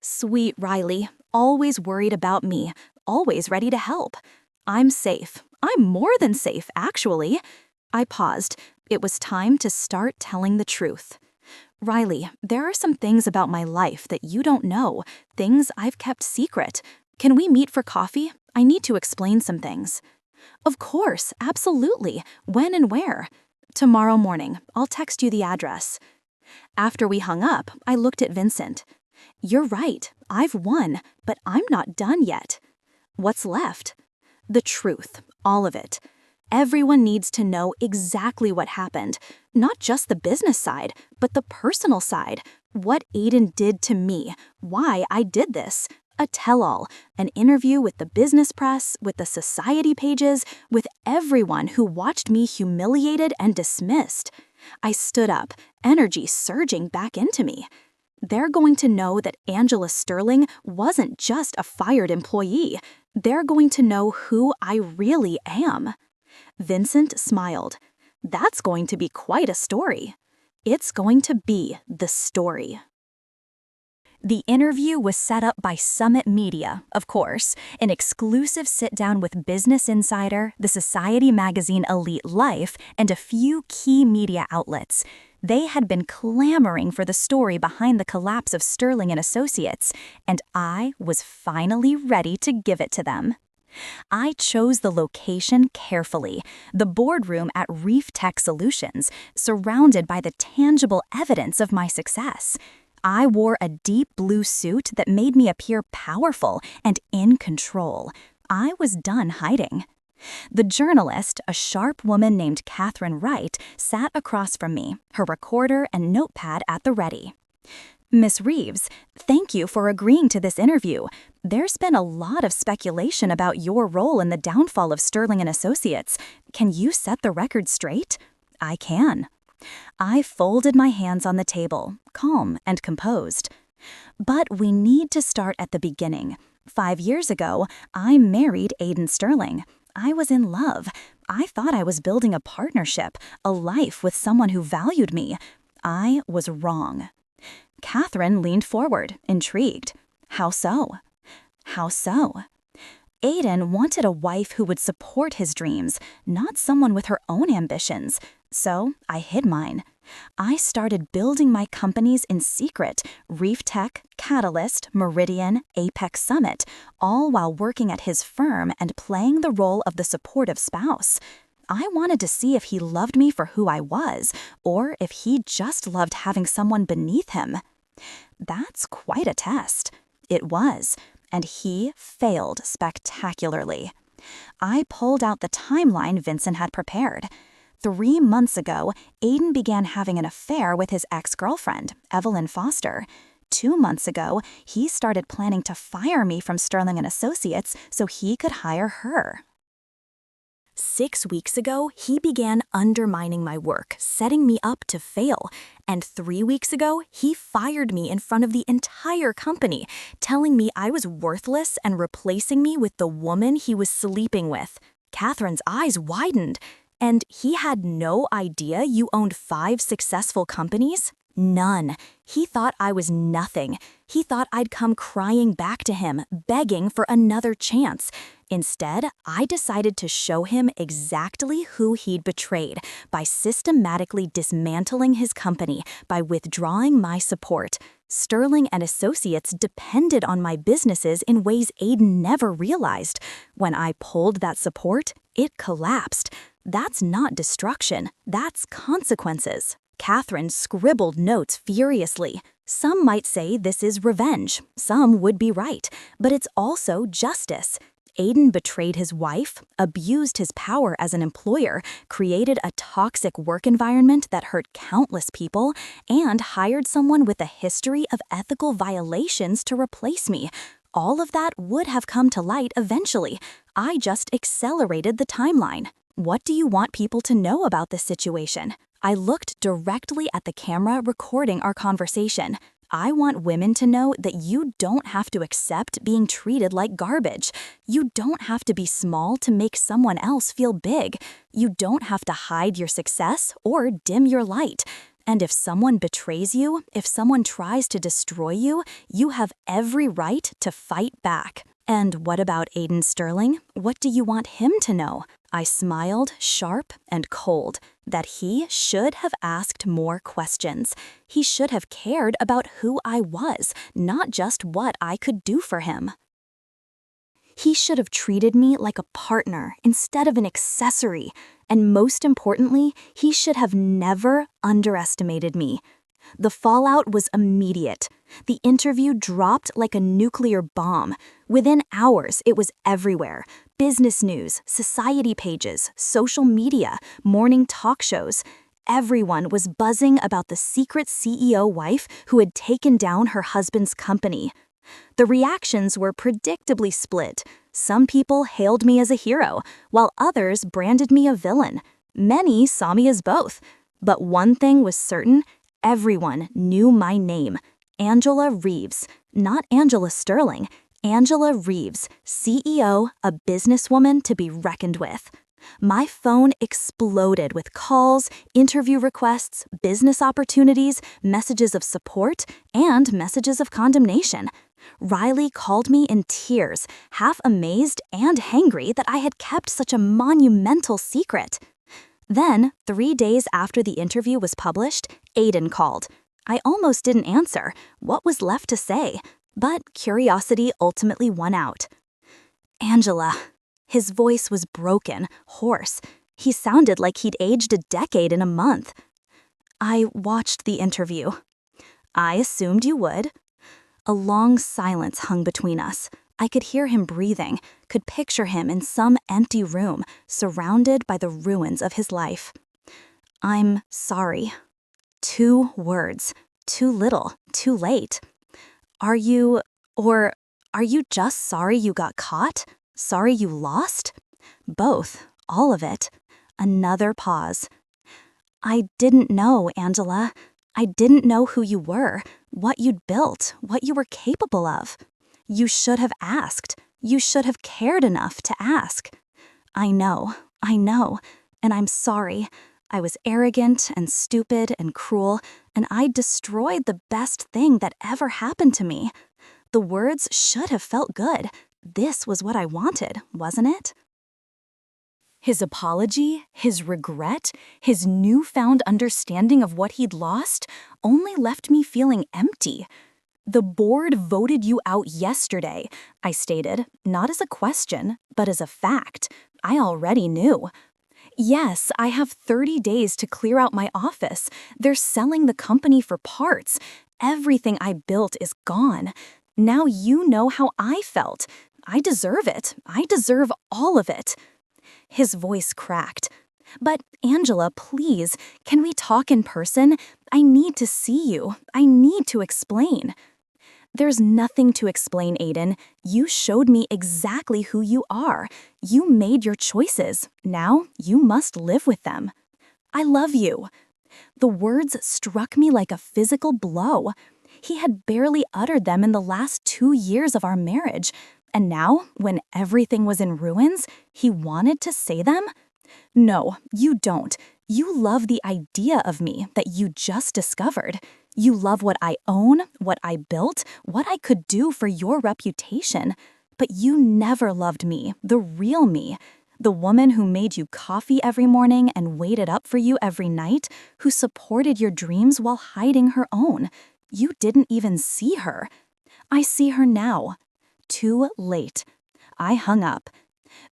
Sweet Riley, always worried about me, always ready to help. I'm safe. I'm more than safe, actually. I paused. It was time to start telling the truth. Riley, there are some things about my life that you don't know, things I've kept secret. Can we meet for coffee? I need to explain some things. Of course, absolutely. When and where? Tomorrow morning. I'll text you the address. After we hung up, I looked at Vincent. You're right. I've won, but I'm not done yet. What's left? The truth, all of it. Everyone needs to know exactly what happened, not just the business side, but the personal side. What Aiden did to me, why I did this. A tell-all, an interview with the business press, with the society pages, with everyone who watched me humiliated and dismissed. I stood up, energy surging back into me. They're going to know that Angela Sterling wasn't just a fired employee. They're going to know who I really am. Vincent smiled. That's going to be quite a story. It's going to be the story. The interview was set up by Summit Media, of course, an exclusive sit-down with Business Insider, the Society magazine Elite Life, and a few key media outlets. They had been clamoring for the story behind the collapse of Sterling and Associates, and I was finally ready to give it to them. I chose the location carefully, the boardroom at Reef Tech Solutions, surrounded by the tangible evidence of my success. I wore a deep blue suit that made me appear powerful and in control. I was done hiding. The journalist, a sharp woman named Catherine Wright, sat across from me, her recorder and notepad at the ready. Miss Reeves, thank you for agreeing to this interview. There's been a lot of speculation about your role in the downfall of Sterling and Associates. Can you set the record straight? I can. I folded my hands on the table, calm and composed. But we need to start at the beginning. 5 years ago, I married Aiden Sterling. I was in love. I thought I was building a partnership, a life with someone who valued me. I was wrong. Catherine leaned forward, intrigued. How so? How so? Aiden wanted a wife who would support his dreams, not someone with her own ambitions. So I hid mine. I started building my companies in secret, Reef Tech, Catalyst, Meridian, Apex Summit, all while working at his firm and playing the role of the supportive spouse. I wanted to see if he loved me for who I was, or if he just loved having someone beneath him. That's quite a test. It was, and he failed spectacularly. I pulled out the timeline Vincent had prepared. 3 months ago, Aiden began having an affair with his ex-girlfriend, Evelyn Foster. 2 months ago, he started planning to fire me from Sterling and Associates so he could hire her. 6 weeks ago, he began undermining my work, setting me up to fail. And 3 weeks ago, he fired me in front of the entire company, telling me I was worthless and replacing me with the woman he was sleeping with. Catherine's eyes widened. And he had no idea you owned 5 successful companies? None. He thought I was nothing. He thought I'd come crying back to him, begging for another chance. Instead, I decided to show him exactly who he'd betrayed by systematically dismantling his company, by withdrawing my support. Sterling and Associates depended on my businesses in ways Aiden never realized. When I pulled that support, it collapsed. That's not destruction, that's consequences. Catherine scribbled notes furiously. Some might say this is revenge. Some would be right. But it's also justice. Aiden betrayed his wife, abused his power as an employer, created a toxic work environment that hurt countless people, and hired someone with a history of ethical violations to replace me. All of that would have come to light eventually. I just accelerated the timeline. What do you want people to know about this situation? I looked directly at the camera recording our conversation. I want women to know that you don't have to accept being treated like garbage. You don't have to be small to make someone else feel big. You don't have to hide your success or dim your light. And if someone betrays you, if someone tries to destroy you, you have every right to fight back. And what about Aiden Sterling? What do you want him to know? I smiled, sharp and cold, that he should have asked more questions. He should have cared about who I was, not just what I could do for him. He should have treated me like a partner instead of an accessory. And most importantly, he should have never underestimated me. The fallout was immediate. The interview dropped like a nuclear bomb. Within hours, it was everywhere. Business news, society pages, social media, morning talk shows. Everyone was buzzing about the secret CEO wife who had taken down her husband's company. The reactions were predictably split. Some people hailed me as a hero, while others branded me a villain. Many saw me as both. But one thing was certain: everyone knew my name. Angela Reeves, not Angela Sterling. Angela Reeves, CEO, a businesswoman to be reckoned with. My phone exploded with calls, interview requests, business opportunities, messages of support, and messages of condemnation. Riley called me in tears, half amazed and angry that I had kept such a monumental secret. Then, 3 days after the interview was published, Aiden called. I almost didn't answer. What was left to say? But curiosity ultimately won out. Angela. His voice was broken, hoarse. He sounded like he'd aged a decade in a month. I watched the interview. I assumed you would. A long silence hung between us. I could hear him breathing, could picture him in some empty room, surrounded by the ruins of his life. I'm sorry. 2 words. Too little, too late. Are you just sorry you got caught? Sorry you lost? Both, all of it. Another pause. I didn't know, Angela. I didn't know who you were, what you'd built, what you were capable of. You should have asked. You should have cared enough to ask. I know, and I'm sorry. I was arrogant and stupid and cruel, and I destroyed the best thing that ever happened to me. The words should have felt good. This was what I wanted, wasn't it? His apology, his regret, his newfound understanding of what he'd lost only left me feeling empty. The board voted you out yesterday, I stated, not as a question, but as a fact. I already knew. Yes, I have 30 days to clear out my office. They're selling the company for parts. Everything I built is gone. Now you know how I felt. I deserve it. I deserve all of it. His voice cracked. But Angela, please, can we talk in person? I need to see you. I need to explain. There's nothing to explain, Aiden. You showed me exactly who you are. You made your choices. Now you must live with them. I love you. The words struck me like a physical blow. He had barely uttered them in the last 2 years of our marriage. And now, when everything was in ruins, he wanted to say them? No, you don't. You love the idea of me that you just discovered. You love what I own, what I built, what I could do for your reputation. But you never loved me, the real me. The woman who made you coffee every morning and waited up for you every night, who supported your dreams while hiding her own. You didn't even see her. I see her now. Too late. I hung up.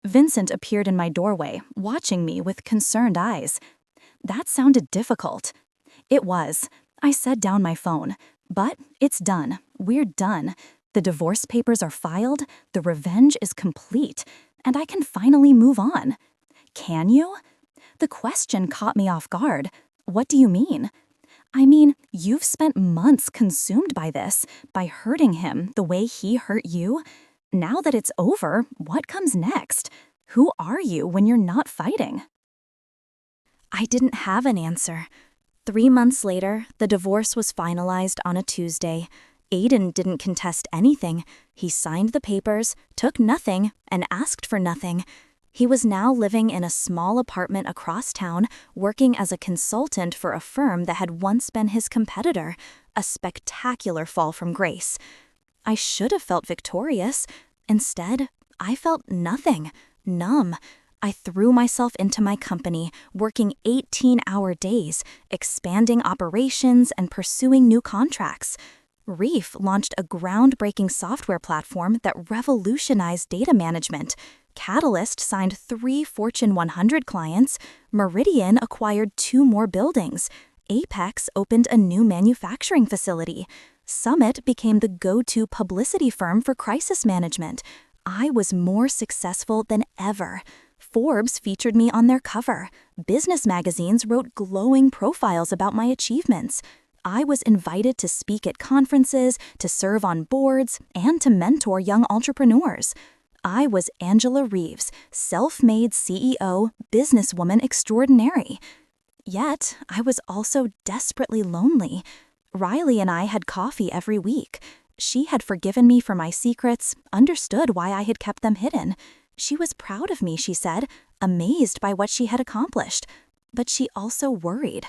Vincent appeared in my doorway, watching me with concerned eyes. That sounded difficult. It was. I set down my phone. But it's done. We're done. The divorce papers are filed, the revenge is complete, and I can finally move on. Can you? The question caught me off guard. What do you mean? I mean, you've spent months consumed by this, by hurting him the way he hurt you. Now that it's over, what comes next? Who are you when you're not fighting? I didn't have an answer. 3 months later, the divorce was finalized on a Tuesday. Aiden didn't contest anything. He signed the papers, took nothing, and asked for nothing. He was now living in a small apartment across town, working as a consultant for a firm that had once been his competitor. A spectacular fall from grace. I should have felt victorious. Instead, I felt nothing, numb. I threw myself into my company, working 18-hour days, expanding operations and pursuing new contracts. Reef launched a groundbreaking software platform that revolutionized data management. Catalyst signed 3 Fortune 100 clients. Meridian acquired 2 more buildings. Apex opened a new manufacturing facility. Summit became the go-to publicity firm for crisis management. I was more successful than ever. Forbes featured me on their cover. Business magazines wrote glowing profiles about my achievements. I was invited to speak at conferences, to serve on boards, and to mentor young entrepreneurs. I was Angela Reeves, self-made CEO, businesswoman extraordinary. Yet, I was also desperately lonely. Riley and I had coffee every week. She had forgiven me for my secrets, understood why I had kept them hidden. She was proud of me, she said, amazed by what she had accomplished. But she also worried.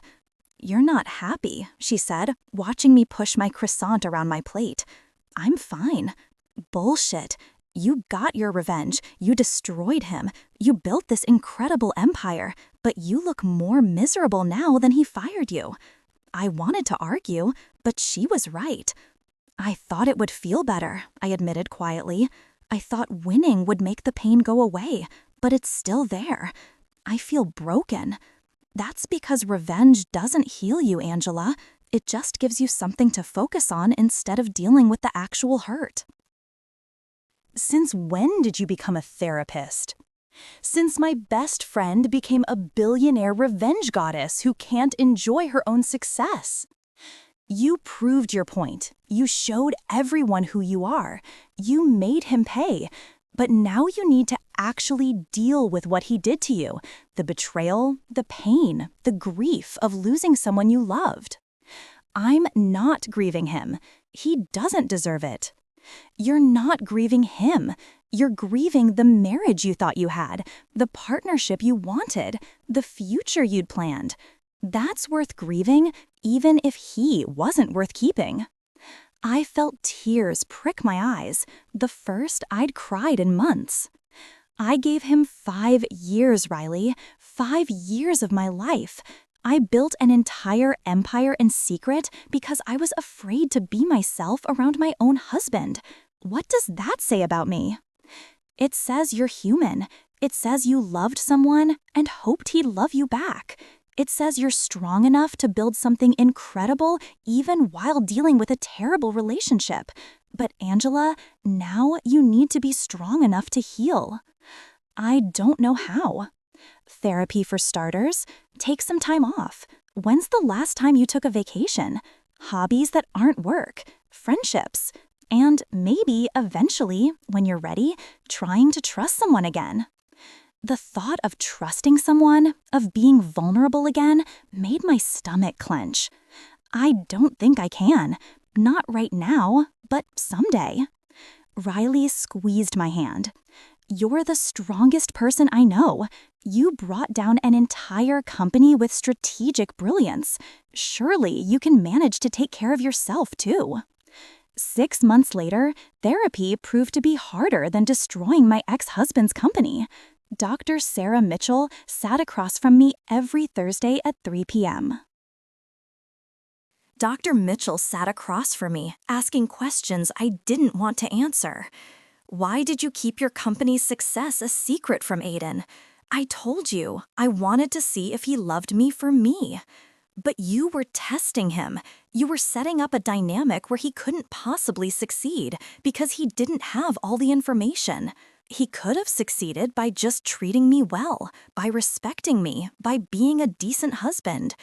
"You're not happy," she said, watching me push my croissant around my plate. "I'm fine." "Bullshit. You got your revenge. You destroyed him. You built this incredible empire, but you look more miserable now than he fired you." I wanted to argue, but she was right. "I thought it would feel better," I admitted quietly. "I thought winning would make the pain go away, but it's still there. I feel broken." "That's because revenge doesn't heal you, Angela. It just gives you something to focus on instead of dealing with the actual hurt." Since when did you become a therapist? Since my best friend became a billionaire revenge goddess who can't enjoy her own success. You proved your point. You showed everyone who you are. You made him pay. But now you need to actually deal with what he did to you. The betrayal, the pain, the grief of losing someone you loved. I'm not grieving him. He doesn't deserve it. You're not grieving him. You're grieving the marriage you thought you had, the partnership you wanted, the future you'd planned. That's worth grieving, even if he wasn't worth keeping. I felt tears prick my eyes, the first I'd cried in months. I gave him 5 years, Riley, 5 years of my life. I built an entire empire in secret because I was afraid to be myself around my own husband. What does that say about me? It says you're human. It says you loved someone and hoped he'd love you back. It says you're strong enough to build something incredible even while dealing with a terrible relationship. But Angela, now you need to be strong enough to heal. I don't know how. Therapy for starters. Take some time off. When's the last time you took a vacation? Hobbies that aren't work. Friendships. And maybe, eventually, when you're ready, trying to trust someone again. The thought of trusting someone, of being vulnerable again, made my stomach clench. I don't think I can. Not right now, but someday. Riley squeezed my hand. "You're the strongest person I know. You brought down an entire company with strategic brilliance. Surely you can manage to take care of yourself, too." 6 months later, therapy proved to be harder than destroying my ex-husband's company. Dr. Sarah Mitchell sat across from me every Thursday at 3 p.m. Dr. Mitchell sat across from me, asking questions I didn't want to answer. "Why did you keep your company's success a secret from Aiden? I told you, I wanted to see if he loved me for me. But you were testing him. You were setting up a dynamic where he couldn't possibly succeed because he didn't have all the information. He could have succeeded by just treating me well, by respecting me, by being a decent husband.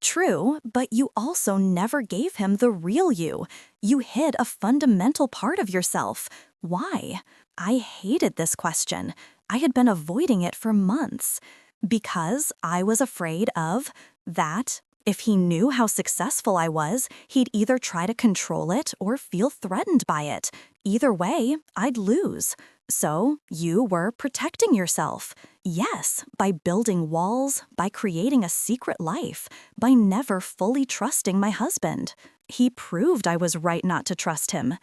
True, but you also never gave him the real you. You hid a fundamental part of yourself. Why?" I hated this question. I had been avoiding it for months. Because I was afraid of that. If he knew how successful I was, he'd either try to control it or feel threatened by it. Either way, I'd lose. So you were protecting yourself. Yes, by building walls, by creating a secret life, by never fully trusting my husband. He proved I was right not to trust him.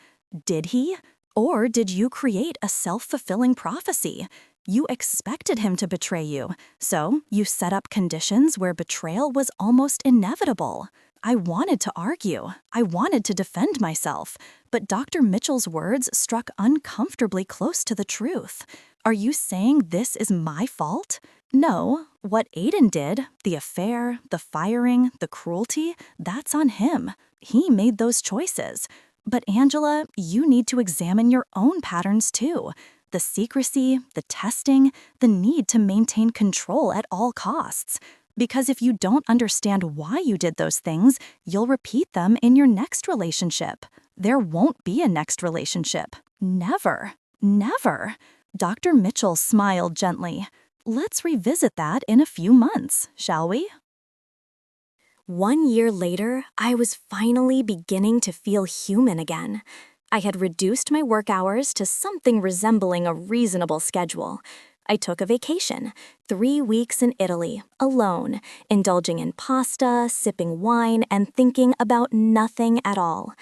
Did he? Or did you create a self-fulfilling prophecy? You expected him to betray you, so you set up conditions where betrayal was almost inevitable. I wanted to argue. I wanted to defend myself. But Dr. Mitchell's words struck uncomfortably close to the truth. Are you saying this is my fault? No, what Aiden did, the affair, the firing, the cruelty, that's on him. He made those choices. But Angela, you need to examine your own patterns too. The secrecy, the testing, the need to maintain control at all costs. Because if you don't understand why you did those things, you'll repeat them in your next relationship. There won't be a next relationship. Never. Never. Dr. Mitchell smiled gently. Let's revisit that in a few months, shall we? 1 year later, I was finally beginning to feel human again. I had reduced my work hours to something resembling a reasonable schedule. I took a vacation, 3 weeks in Italy, alone, indulging in pasta, sipping wine, and thinking about nothing at all.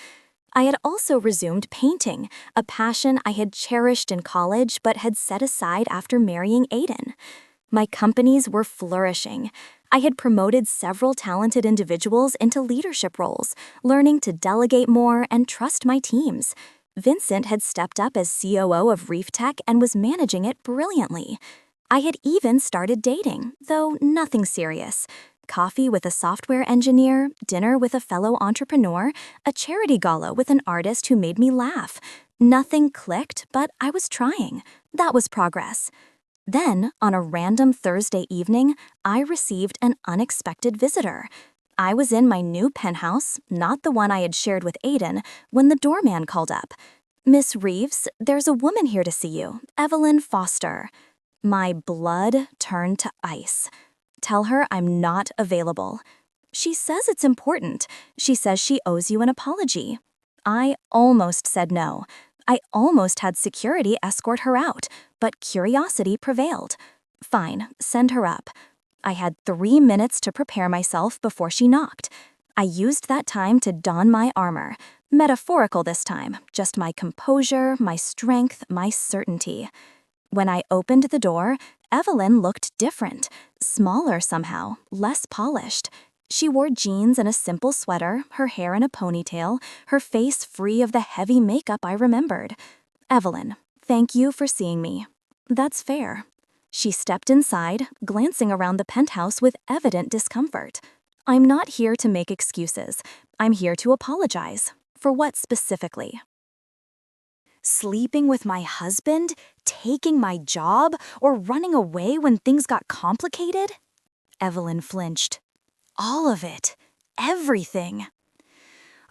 I had also resumed painting, a passion I had cherished in college but had set aside after marrying Aiden. My companies were flourishing. I had promoted several talented individuals into leadership roles, learning to delegate more and trust my teams. Vincent had stepped up as COO of Reef Tech and was managing it brilliantly. I had even started dating, though nothing serious. Coffee with a software engineer, dinner with a fellow entrepreneur, a charity gala with an artist who made me laugh. Nothing clicked, but I was trying. That was progress. Then, on a random Thursday evening, I received an unexpected visitor. I was in my new penthouse, not the one I had shared with Aiden, when the doorman called up. "Miss Reeves, there's a woman here to see you, Evelyn Foster." My blood turned to ice. "Tell her I'm not available." "She says it's important. She says she owes you an apology." I almost said no. I almost had security escort her out, but curiosity prevailed. Fine, send her up. I had 3 minutes to prepare myself before she knocked. I used that time to don my armor. Metaphorical this time, just my composure, my strength, my certainty. When I opened the door, Evelyn looked different, smaller somehow, less polished. She wore jeans and a simple sweater, her hair in a ponytail, her face free of the heavy makeup I remembered. "Evelyn, thank you for seeing me." "That's fair." She stepped inside, glancing around the penthouse with evident discomfort. "I'm not here to make excuses. I'm here to apologize." "For what specifically?" Sleeping with my husband, taking my job, or running away when things got complicated? Evelyn flinched. All of it. Everything.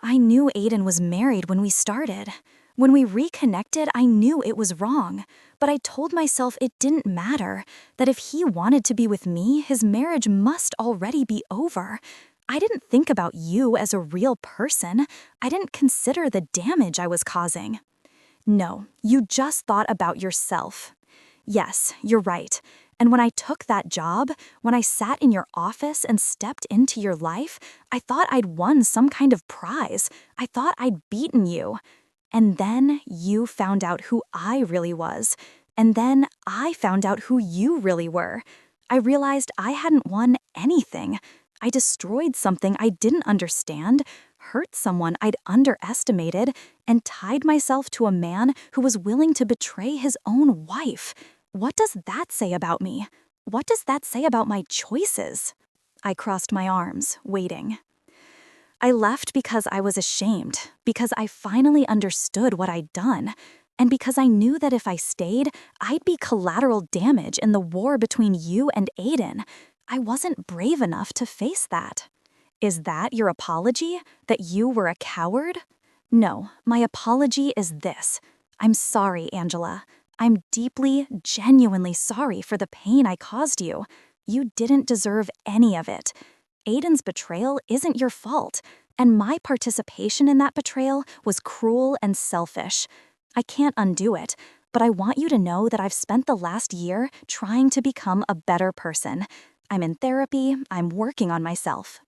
I knew Aiden was married when we started. When we reconnected, I knew it was wrong. But I told myself it didn't matter, that if he wanted to be with me, his marriage must already be over. I didn't think about you as a real person. I didn't consider the damage I was causing. No, you just thought about yourself. Yes, you're right. And when I took that job, when I sat in your office and stepped into your life, I thought I'd won some kind of prize. I thought I'd beaten you. And then you found out who I really was. And then I found out who you really were. I realized I hadn't won anything. I destroyed something I didn't understand, hurt someone I'd underestimated, and tied myself to a man who was willing to betray his own wife. What does that say about me? What does that say about my choices? I crossed my arms, waiting. I left because I was ashamed, because I finally understood what I'd done, and because I knew that if I stayed, I'd be collateral damage in the war between you and Aiden. I wasn't brave enough to face that. Is that your apology? That you were a coward? No, my apology is this. I'm sorry, Angela. I'm deeply, genuinely sorry for the pain I caused you. You didn't deserve any of it. Aiden's betrayal isn't your fault, and my participation in that betrayal was cruel and selfish. I can't undo it, but I want you to know that I've spent the last year trying to become a better person. I'm in therapy, I'm working on myself.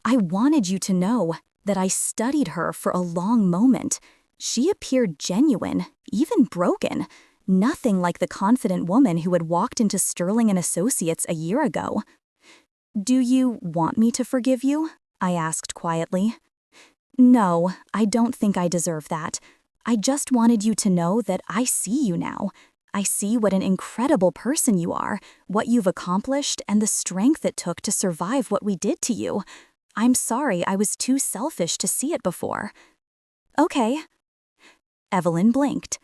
I wanted you to know that I studied her for a long moment. She appeared genuine, even broken. Nothing like the confident woman who had walked into Sterling and Associates a year ago. "Do you want me to forgive you?" I asked quietly. "No, I don't think I deserve that. I just wanted you to know that I see you now. I see what an incredible person you are, what you've accomplished, and the strength it took to survive what we did to you. I'm sorry I was too selfish to see it before." "Okay." Evelyn blinked.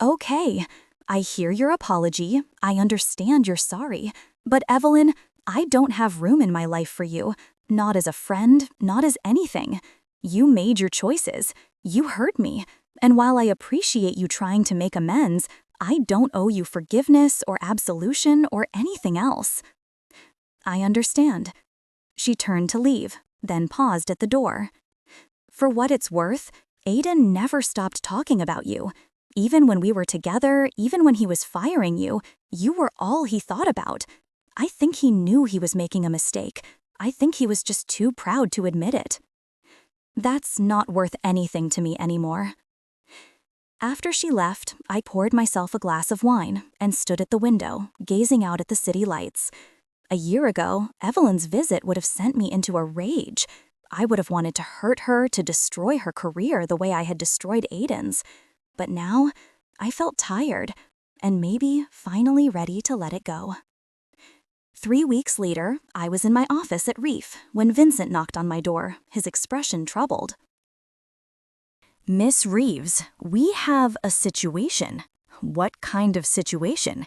"Okay, I hear your apology. I understand you're sorry. But Evelyn, I don't have room in my life for you. Not as a friend, not as anything. You made your choices. You hurt me. And while I appreciate you trying to make amends, I don't owe you forgiveness or absolution or anything else." "I understand." She turned to leave, then paused at the door. "For what it's worth, Aiden never stopped talking about you. Even when we were together, even when he was firing you, you were all he thought about. I think he knew he was making a mistake. I think he was just too proud to admit it." "That's not worth anything to me anymore." After she left, I poured myself a glass of wine and stood at the window, gazing out at the city lights. A year ago, Evelyn's visit would have sent me into a rage. I would have wanted to hurt her, to destroy her career the way I had destroyed Aiden's. But now, I felt tired, and maybe finally ready to let it go. 3 weeks later, I was in my office at Reef when Vincent knocked on my door, his expression troubled. "Miss Reeves, we have a situation." "What kind of situation?"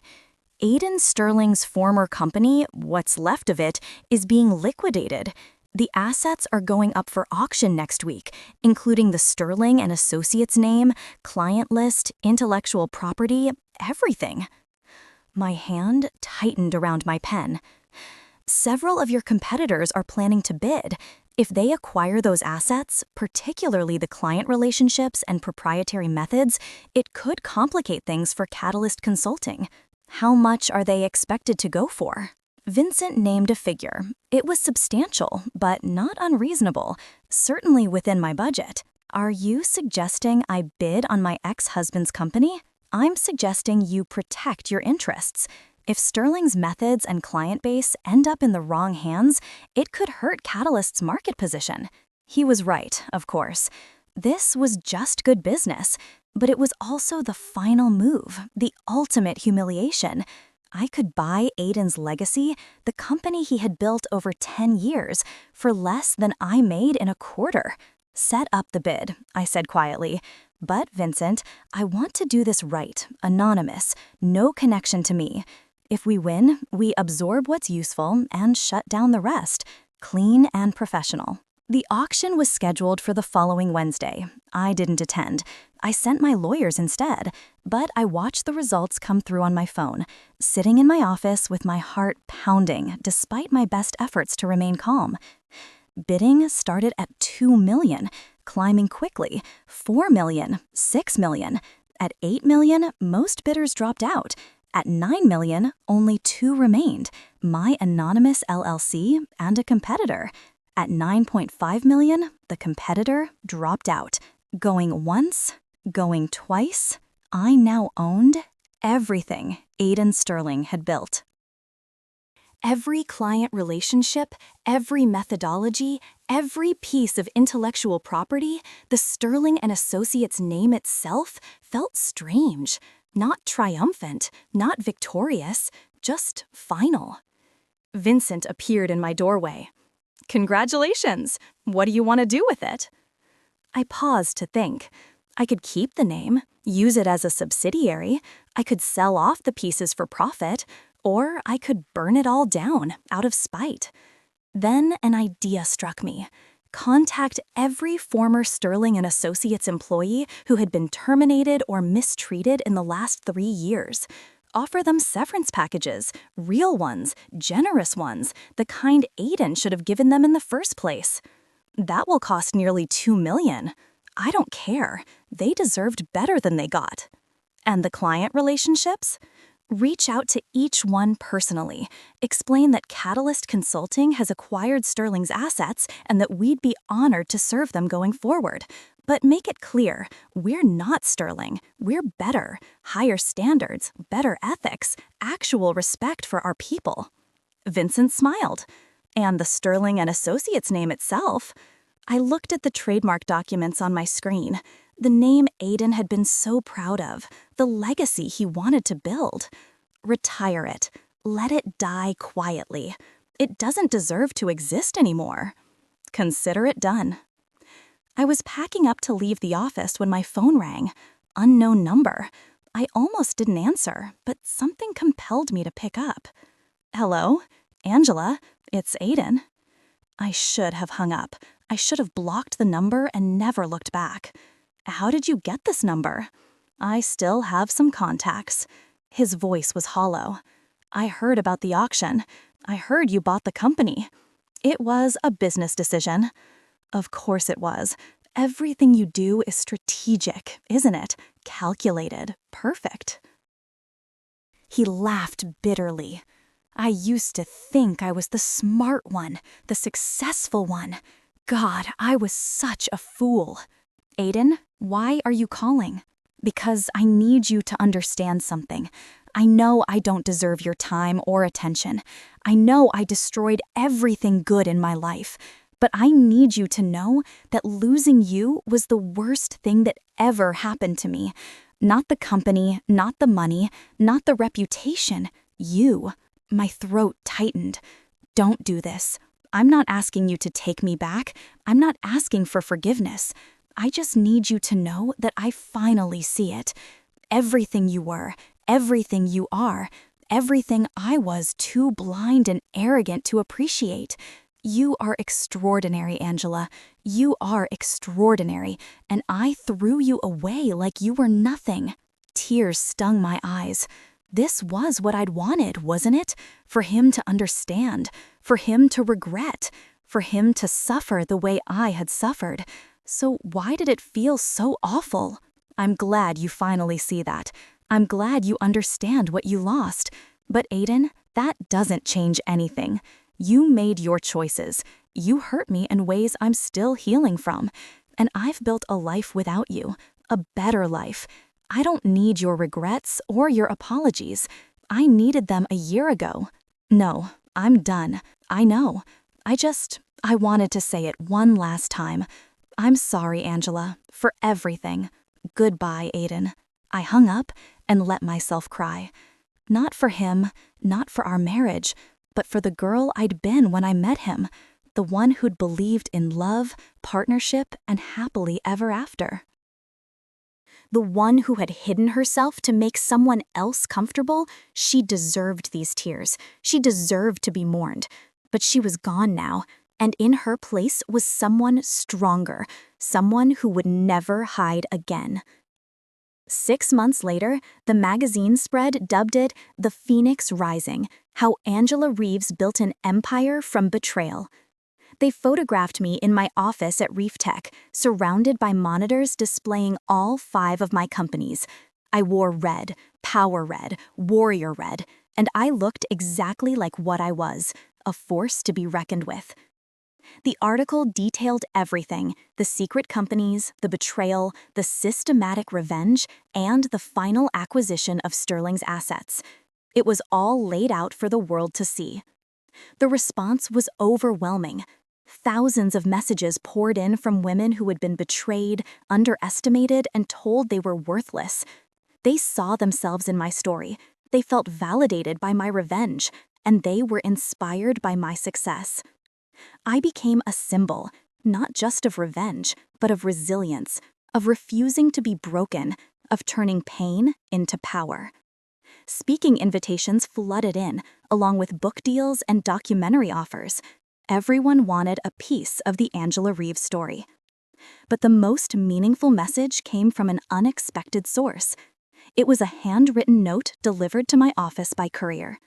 "Aiden Sterling's former company, what's left of it, is being liquidated. The assets are going up for auction next week, including the Sterling and Associates name, client list, intellectual property, everything." My hand tightened around my pen. "Several of your competitors are planning to bid. If they acquire those assets, particularly the client relationships and proprietary methods, it could complicate things for Catalyst Consulting. How much are they expected to go for?" Vincent named a figure. It was substantial, but not unreasonable, certainly within my budget. "Are you suggesting I bid on my ex-husband's company?" "I'm suggesting you protect your interests. If Sterling's methods and client base end up in the wrong hands, it could hurt Catalyst's market position." He was right, of course. This was just good business, but it was also the final move, the ultimate humiliation. I could buy Aiden's legacy, the company he had built over 10 years, for less than I made in a quarter. "Set up the bid," I said quietly. "But, Vincent, I want to do this right, anonymous, no connection to me. If we win, we absorb what's useful and shut down the rest, clean and professional." The auction was scheduled for the following Wednesday. I didn't attend. I sent my lawyers instead, but I watched the results come through on my phone, sitting in my office with my heart pounding despite my best efforts to remain calm. Bidding started at $2 million, climbing quickly, $4 million, $6 million. At $8 million, most bidders dropped out. At $9 million, only 2 remained, my anonymous LLC and a competitor. At $9.5 million, the competitor dropped out. Going once, going twice, I now owned everything Aiden Sterling had built. Every client relationship, every methodology, every piece of intellectual property, the Sterling and Associates name itself felt strange. Not triumphant, not victorious, just final. Vincent appeared in my doorway. "Congratulations! What do you want to do with it?" I paused to think. I could keep the name, use it as a subsidiary, I could sell off the pieces for profit, or I could burn it all down out of spite. Then an idea struck me. Contact every former Sterling and Associates employee who had been terminated or mistreated in the last 3 years. Offer them severance packages, real ones, generous ones, the kind Aiden should have given them in the first place. That will cost nearly $2 million. I don't care. They deserved better than they got. And the client relationships? Reach out to each one personally. Explain that Catalyst Consulting has acquired Sterling's assets and that we'd be honored to serve them going forward. But make it clear, we're not Sterling. We're better. Higher standards, better ethics, actual respect for our people. Vincent smiled. And the Sterling and Associates name itself. I looked at the trademark documents on my screen. The name Aiden had been so proud of, the legacy he wanted to build. Retire it. Let it die quietly. It doesn't deserve to exist anymore. Consider it done. I was packing up to leave the office when my phone rang. Unknown number. I almost didn't answer, but something compelled me to pick up. Hello? Angela? It's Aiden. I should have hung up. I should have blocked the number and never looked back. How did you get this number? I still have some contacts. His voice was hollow. I heard about the auction. I heard you bought the company. It was a business decision. Of course it was. Everything you do is strategic, isn't it? Calculated, perfect. He laughed bitterly. I used to think I was the smart one, the successful one. God, I was such a fool. Aiden, why are you calling? Because I need you to understand something. I know I don't deserve your time or attention. I know I destroyed everything good in my life. But I need you to know that losing you was the worst thing that ever happened to me. Not the company, not the money, not the reputation. You. My throat tightened. Don't do this. I'm not asking you to take me back. I'm not asking for forgiveness. I just need you to know that I finally see it. Everything you were, everything you are, everything I was too blind and arrogant to appreciate. You are extraordinary, Angela. You are extraordinary, and I threw you away like you were nothing. Tears stung my eyes. This was what I'd wanted, wasn't it? For him to understand, for him to regret, for him to suffer the way I had suffered. So why did it feel so awful? I'm glad you finally see that. I'm glad you understand what you lost. But Aiden, that doesn't change anything. You made your choices. You hurt me in ways I'm still healing from. And I've built a life without you, a better life. I don't need your regrets or your apologies. I needed them a year ago. No, I'm done. I know. I wanted to say it one last time. I'm sorry, Angela, for everything. Goodbye, Aiden. I hung up and let myself cry. Not for him, not for our marriage, but for the girl I'd been when I met him, the one who'd believed in love, partnership, and happily ever after. The one who had hidden herself to make someone else comfortable, she deserved these tears. She deserved to be mourned. But she was gone now, and in her place was someone stronger, someone who would never hide again. 6 months later, the magazine spread dubbed it The Phoenix Rising, how Angela Reeves built an empire from betrayal. They photographed me in my office at Reef Tech, surrounded by monitors displaying all 5 of my companies. I wore red, power red, warrior red, and I looked exactly like what I was, a force to be reckoned with. The article detailed everything: the secret companies, the betrayal, the systematic revenge, and the final acquisition of Sterling's assets. It was all laid out for the world to see. The response was overwhelming. Thousands of messages poured in from women who had been betrayed, underestimated, and told they were worthless. They saw themselves in my story. They felt validated by my revenge, and they were inspired by my success. I became a symbol, not just of revenge, but of resilience, of refusing to be broken, of turning pain into power. Speaking invitations flooded in, along with book deals and documentary offers. Everyone wanted a piece of the Angela Reeves story. But the most meaningful message came from an unexpected source. It was a handwritten note delivered to my office by courier.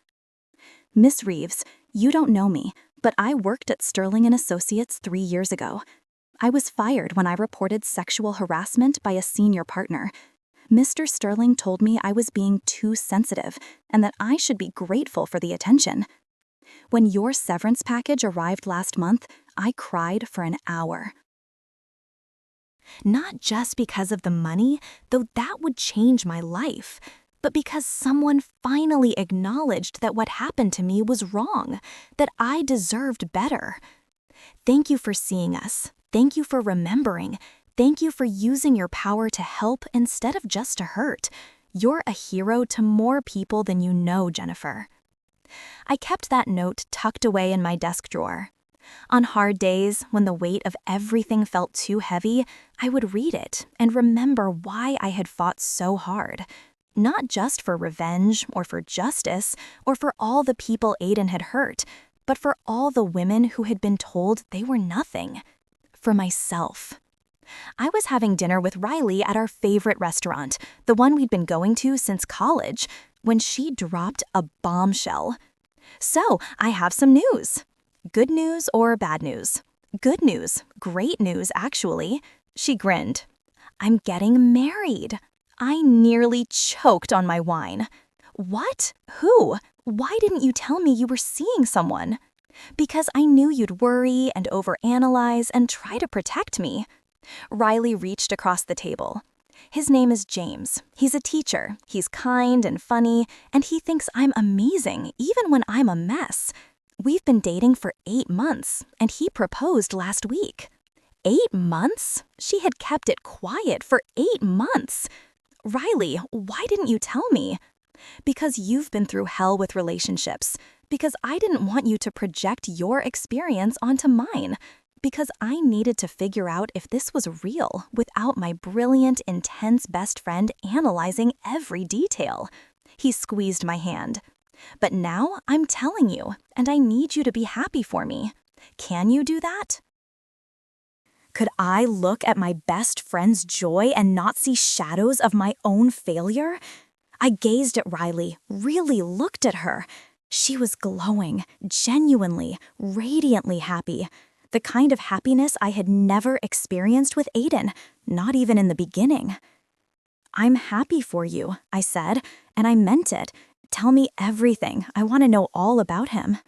Miss Reeves, you don't know me, but I worked at Sterling & Associates 3 years ago. I was fired when I reported sexual harassment by a senior partner. Mr. Sterling told me I was being too sensitive and that I should be grateful for the attention. When your severance package arrived last month, I cried for an hour. Not just because of the money, though that would change my life, but because someone finally acknowledged that what happened to me was wrong, that I deserved better. Thank you for seeing us. Thank you for remembering. Thank you for using your power to help instead of just to hurt. You're a hero to more people than you know, Jennifer." I kept that note tucked away in my desk drawer. On hard days, when the weight of everything felt too heavy, I would read it and remember why I had fought so hard. Not just for revenge or for justice or for all the people Aiden had hurt, but for all the women who had been told they were nothing. For myself. I was having dinner with Riley at our favorite restaurant, the one we'd been going to since college, when she dropped a bombshell. "So, I have some news." Good news or bad news? Good news. Great news, actually. She grinned. "I'm getting married." I nearly choked on my wine. "What? Who? Why didn't you tell me you were seeing someone?" "Because I knew you'd worry and overanalyze and try to protect me." Riley reached across the table. "His name is James. He's a teacher. He's kind and funny, and he thinks I'm amazing, even when I'm a mess. We've been dating for 8 months, and he proposed last week." 8 months? She had kept it quiet for 8 months. "Riley, why didn't you tell me?" "Because you've been through hell with relationships. Because I didn't want you to project your experience onto mine. Because I needed to figure out if this was real without my brilliant, intense best friend analyzing every detail." He squeezed my hand. "But now I'm telling you, and I need you to be happy for me. Can you do that?" Could I look at my best friend's joy and not see shadows of my own failure? I gazed at Riley, really looked at her. She was glowing, genuinely, radiantly happy. The kind of happiness I had never experienced with Aiden, not even in the beginning. "I'm happy for you," I said, and I meant it. "Tell me everything. I want to know all about him."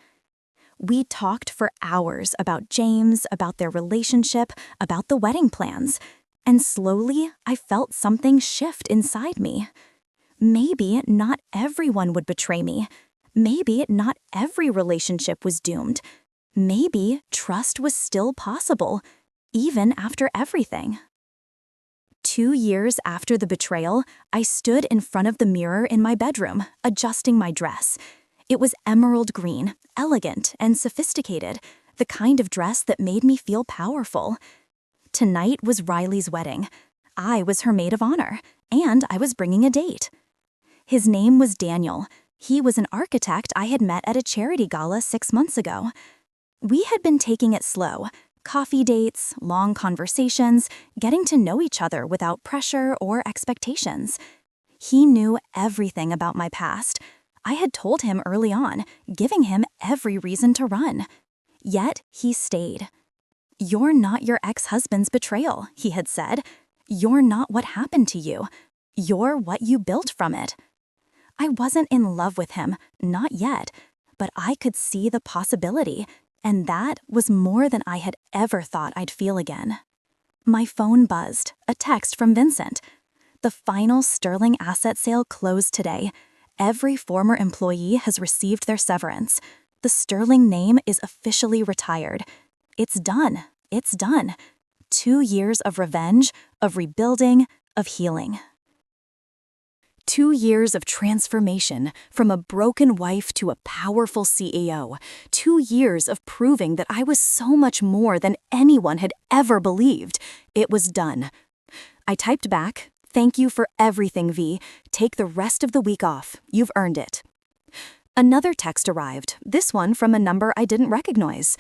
We talked for hours about James, about their relationship, about the wedding plans. And slowly, I felt something shift inside me. Maybe not everyone would betray me. Maybe not every relationship was doomed. Maybe trust was still possible, even after everything. 2 years after the betrayal, I stood in front of the mirror in my bedroom, adjusting my dress. It was emerald green, elegant and sophisticated, the kind of dress that made me feel powerful. Tonight was Riley's wedding. I was her maid of honor, and I was bringing a date. His name was Daniel. He was an architect I had met at a charity gala 6 months ago. We had been taking it slow. Coffee dates, long conversations, getting to know each other without pressure or expectations. He knew everything about my past. I had told him early on, giving him every reason to run. Yet he stayed. "You're not your ex-husband's betrayal," he had said. "You're not what happened to you. You're what you built from it." I wasn't in love with him, not yet, but I could see the possibility, and that was more than I had ever thought I'd feel again. My phone buzzed, a text from Vincent. "The final Sterling asset sale closed today. Every former employee has received their severance. The Sterling name is officially retired. It's done. It's done. 2 years of revenge, of rebuilding, of healing." 2 years of transformation, from a broken wife to a powerful CEO. 2 years of proving that I was so much more than anyone had ever believed. It was done. I typed back, "Thank you for everything, V. Take the rest of the week off. You've earned it." Another text arrived, this one from a number I didn't recognize.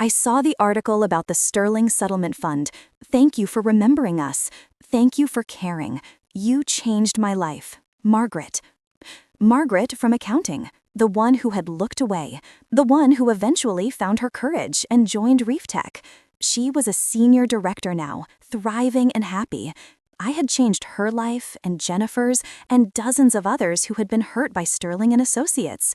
"I saw the article about the Sterling Settlement Fund. Thank you for remembering us. Thank you for caring. You changed my life. Margaret." Margaret from accounting, the one who had looked away, the one who eventually found her courage and joined Reef Tech. She was a senior director now, thriving and happy. I had changed her life and Jennifer's and dozens of others who had been hurt by Sterling and Associates.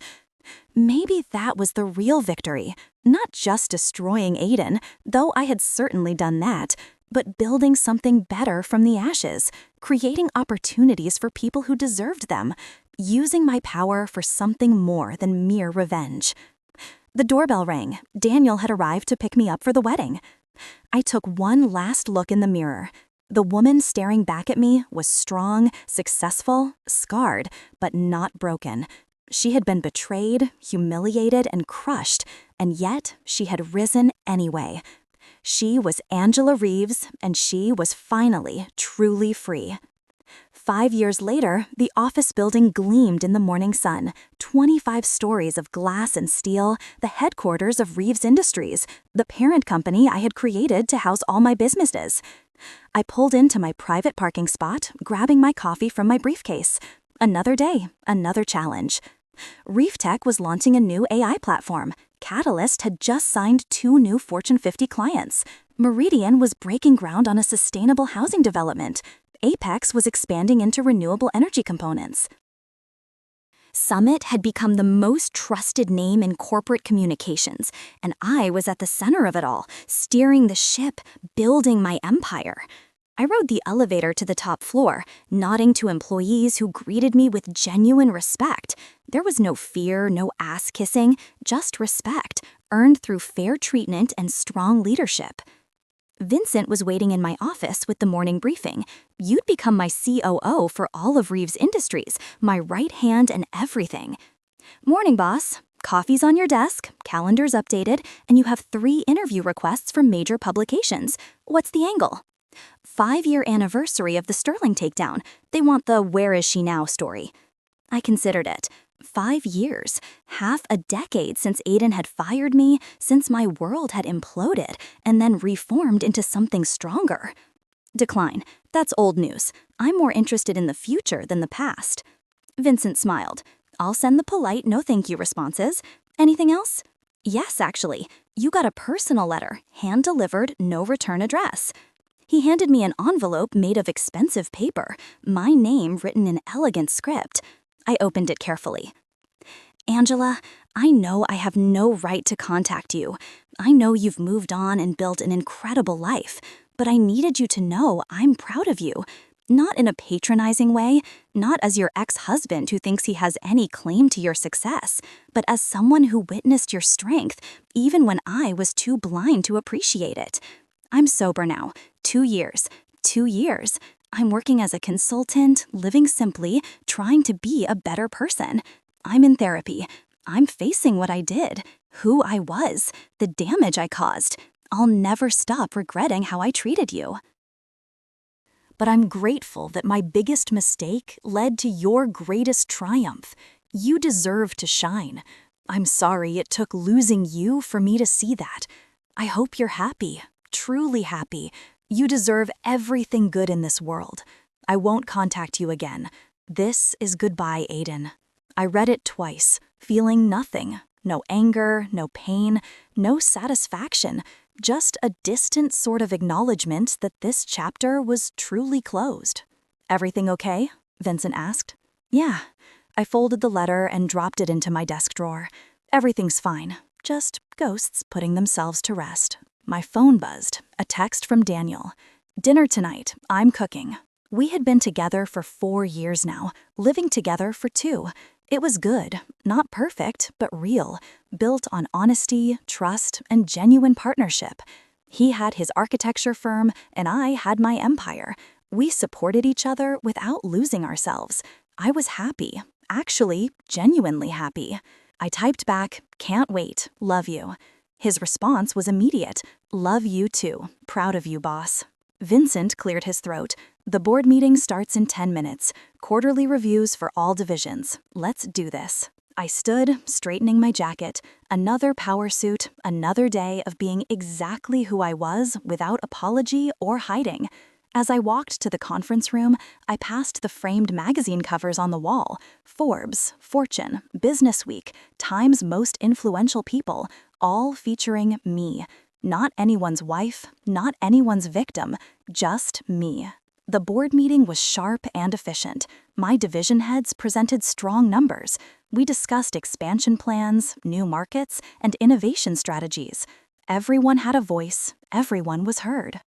Maybe that was the real victory, not just destroying Aiden, though I had certainly done that, but building something better from the ashes, creating opportunities for people who deserved them, using my power for something more than mere revenge. The doorbell rang. Daniel had arrived to pick me up for the wedding. I took one last look in the mirror. The woman staring back at me was strong, successful, scarred, but not broken. She had been betrayed, humiliated, and crushed, and yet she had risen anyway. She was Angela Reeves, and she was finally truly free. 5 years later, the office building gleamed in the morning sun. 25 stories of glass and steel, the headquarters of Reeves Industries, the parent company I had created to house all my businesses. I pulled into my private parking spot, grabbing my coffee from my briefcase. Another day, another challenge. Reef Tech was launching a new AI platform. Catalyst had just signed 2 new Fortune 50 clients. Meridian was breaking ground on a sustainable housing development. Apex was expanding into renewable energy components. Summit had become the most trusted name in corporate communications, and I was at the center of it all, steering the ship, building my empire. I rode the elevator to the top floor, nodding to employees who greeted me with genuine respect. There was no fear, no ass-kissing, just respect, earned through fair treatment and strong leadership. Vincent was waiting in my office with the morning briefing. You'd become my COO for all of Reeves Industries, my right hand and everything. Morning, boss. Coffee's on your desk, calendar's updated, and you have 3 interview requests from major publications. What's the angle? 5-year anniversary of the Sterling takedown. They want the where is she now story. I considered it. 5 years, half a decade since Aiden had fired me, since my world had imploded and then reformed into something stronger. Decline. That's old news. I'm more interested in the future than the past. Vincent smiled. I'll send the polite no thank you responses. Anything else? Yes, actually. You got a personal letter, hand-delivered, no return address. He handed me an envelope made of expensive paper, my name written in elegant script. I opened it carefully. Angela, I know I have no right to contact you. I know you've moved on and built an incredible life, but I needed you to know I'm proud of you. Not in a patronizing way, not as your ex-husband who thinks he has any claim to your success, but as someone who witnessed your strength, even when I was too blind to appreciate it. I'm sober now. 2 years. 2 years. I'm working as a consultant, living simply, trying to be a better person. I'm in therapy. I'm facing what I did, who I was, the damage I caused. I'll never stop regretting how I treated you. But I'm grateful that my biggest mistake led to your greatest triumph. You deserve to shine. I'm sorry it took losing you for me to see that. I hope you're happy, truly happy. You deserve everything good in this world. I won't contact you again. This is goodbye, Aiden. I read it twice, feeling nothing. No anger, no pain, no satisfaction. Just a distant sort of acknowledgement that this chapter was truly closed. Everything okay? Vincent asked. Yeah. I folded the letter and dropped it into my desk drawer. Everything's fine. Just ghosts putting themselves to rest. My phone buzzed. A text from Daniel. Dinner tonight. I'm cooking. We had been together for 4 years now, living together for 2. It was good, not perfect, but real, built on honesty, trust, and genuine partnership. He had his architecture firm, and I had my empire. We supported each other without losing ourselves. I was happy, actually, genuinely happy. I typed back, can't wait, love you. His response was immediate, love you too, proud of you, boss. Vincent cleared his throat. The board meeting starts in 10 minutes. Quarterly reviews for all divisions. Let's do this. I stood, straightening my jacket. Another power suit, another day of being exactly who I was without apology or hiding. As I walked to the conference room, I passed the framed magazine covers on the wall. Forbes, Fortune, Business Week, Time's Most Influential People, all featuring me. Not anyone's wife, not anyone's victim, just me. The board meeting was sharp and efficient. My division heads presented strong numbers. We discussed expansion plans, new markets, and innovation strategies. Everyone had a voice, everyone was heard.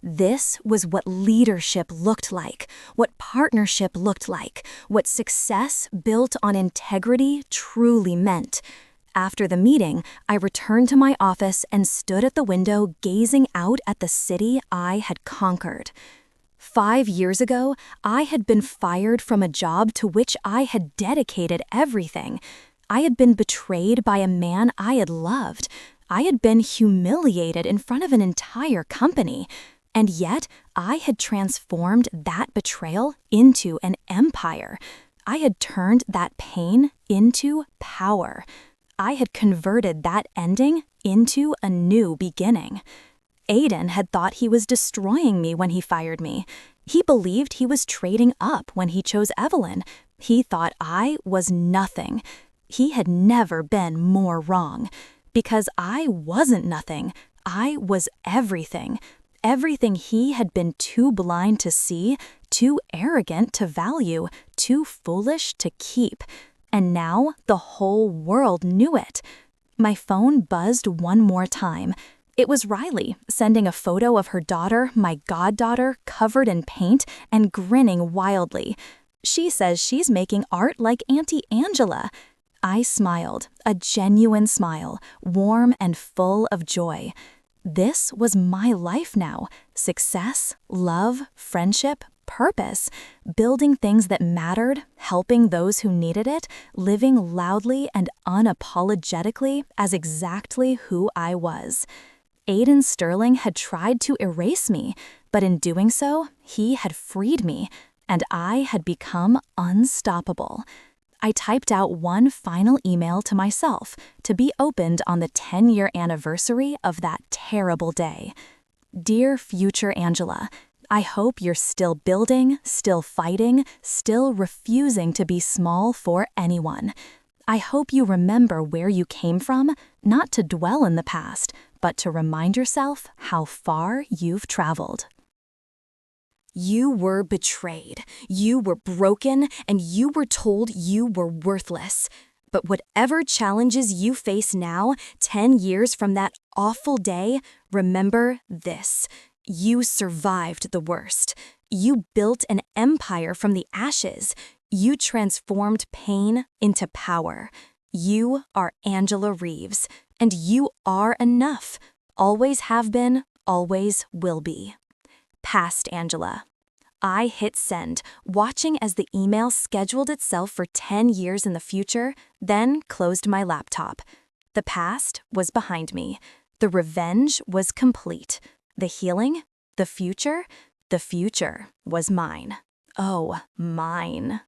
This was what leadership looked like, what partnership looked like, what success built on integrity truly meant. After the meeting, I returned to my office and stood at the window gazing out at the city I had conquered. 5 years ago, I had been fired from a job to which I had dedicated everything. I had been betrayed by a man I had loved. I had been humiliated in front of an entire company. And yet, I had transformed that betrayal into an empire. I had turned that pain into power. I had converted that ending into a new beginning. Aiden had thought he was destroying me when he fired me. He believed he was trading up when he chose Evelyn. He thought I was nothing. He had never been more wrong. Because I wasn't nothing. I was everything. Everything he had been too blind to see, too arrogant to value, too foolish to keep. And now the whole world knew it. My phone buzzed one more time. It was Riley, sending a photo of her daughter, my goddaughter, covered in paint and grinning wildly. She says she's making art like Auntie Angela. I smiled, a genuine smile, warm and full of joy. This was my life now. Success, love, friendship, purpose, building things that mattered, helping those who needed it, living loudly and unapologetically as exactly who I was. Aiden Sterling had tried to erase me, but in doing so, he had freed me, and I had become unstoppable. I typed out one final email to myself to be opened on the 10-year anniversary of that terrible day. Dear future Angela, I hope you're still building, still fighting, still refusing to be small for anyone. I hope you remember where you came from, not to dwell in the past, but to remind yourself how far you've traveled. You were betrayed, you were broken, and you were told you were worthless. But whatever challenges you face now, 10 years from that awful day, remember this. You survived the worst. You built an empire from the ashes. You transformed pain into power. You are Angela Reeves, and you are enough. Always have been, always will be. Past Angela. I hit send, watching as the email scheduled itself for 10 years in the future, then closed my laptop. The past was behind me. The revenge was complete. The healing? The future was mine. Oh, mine.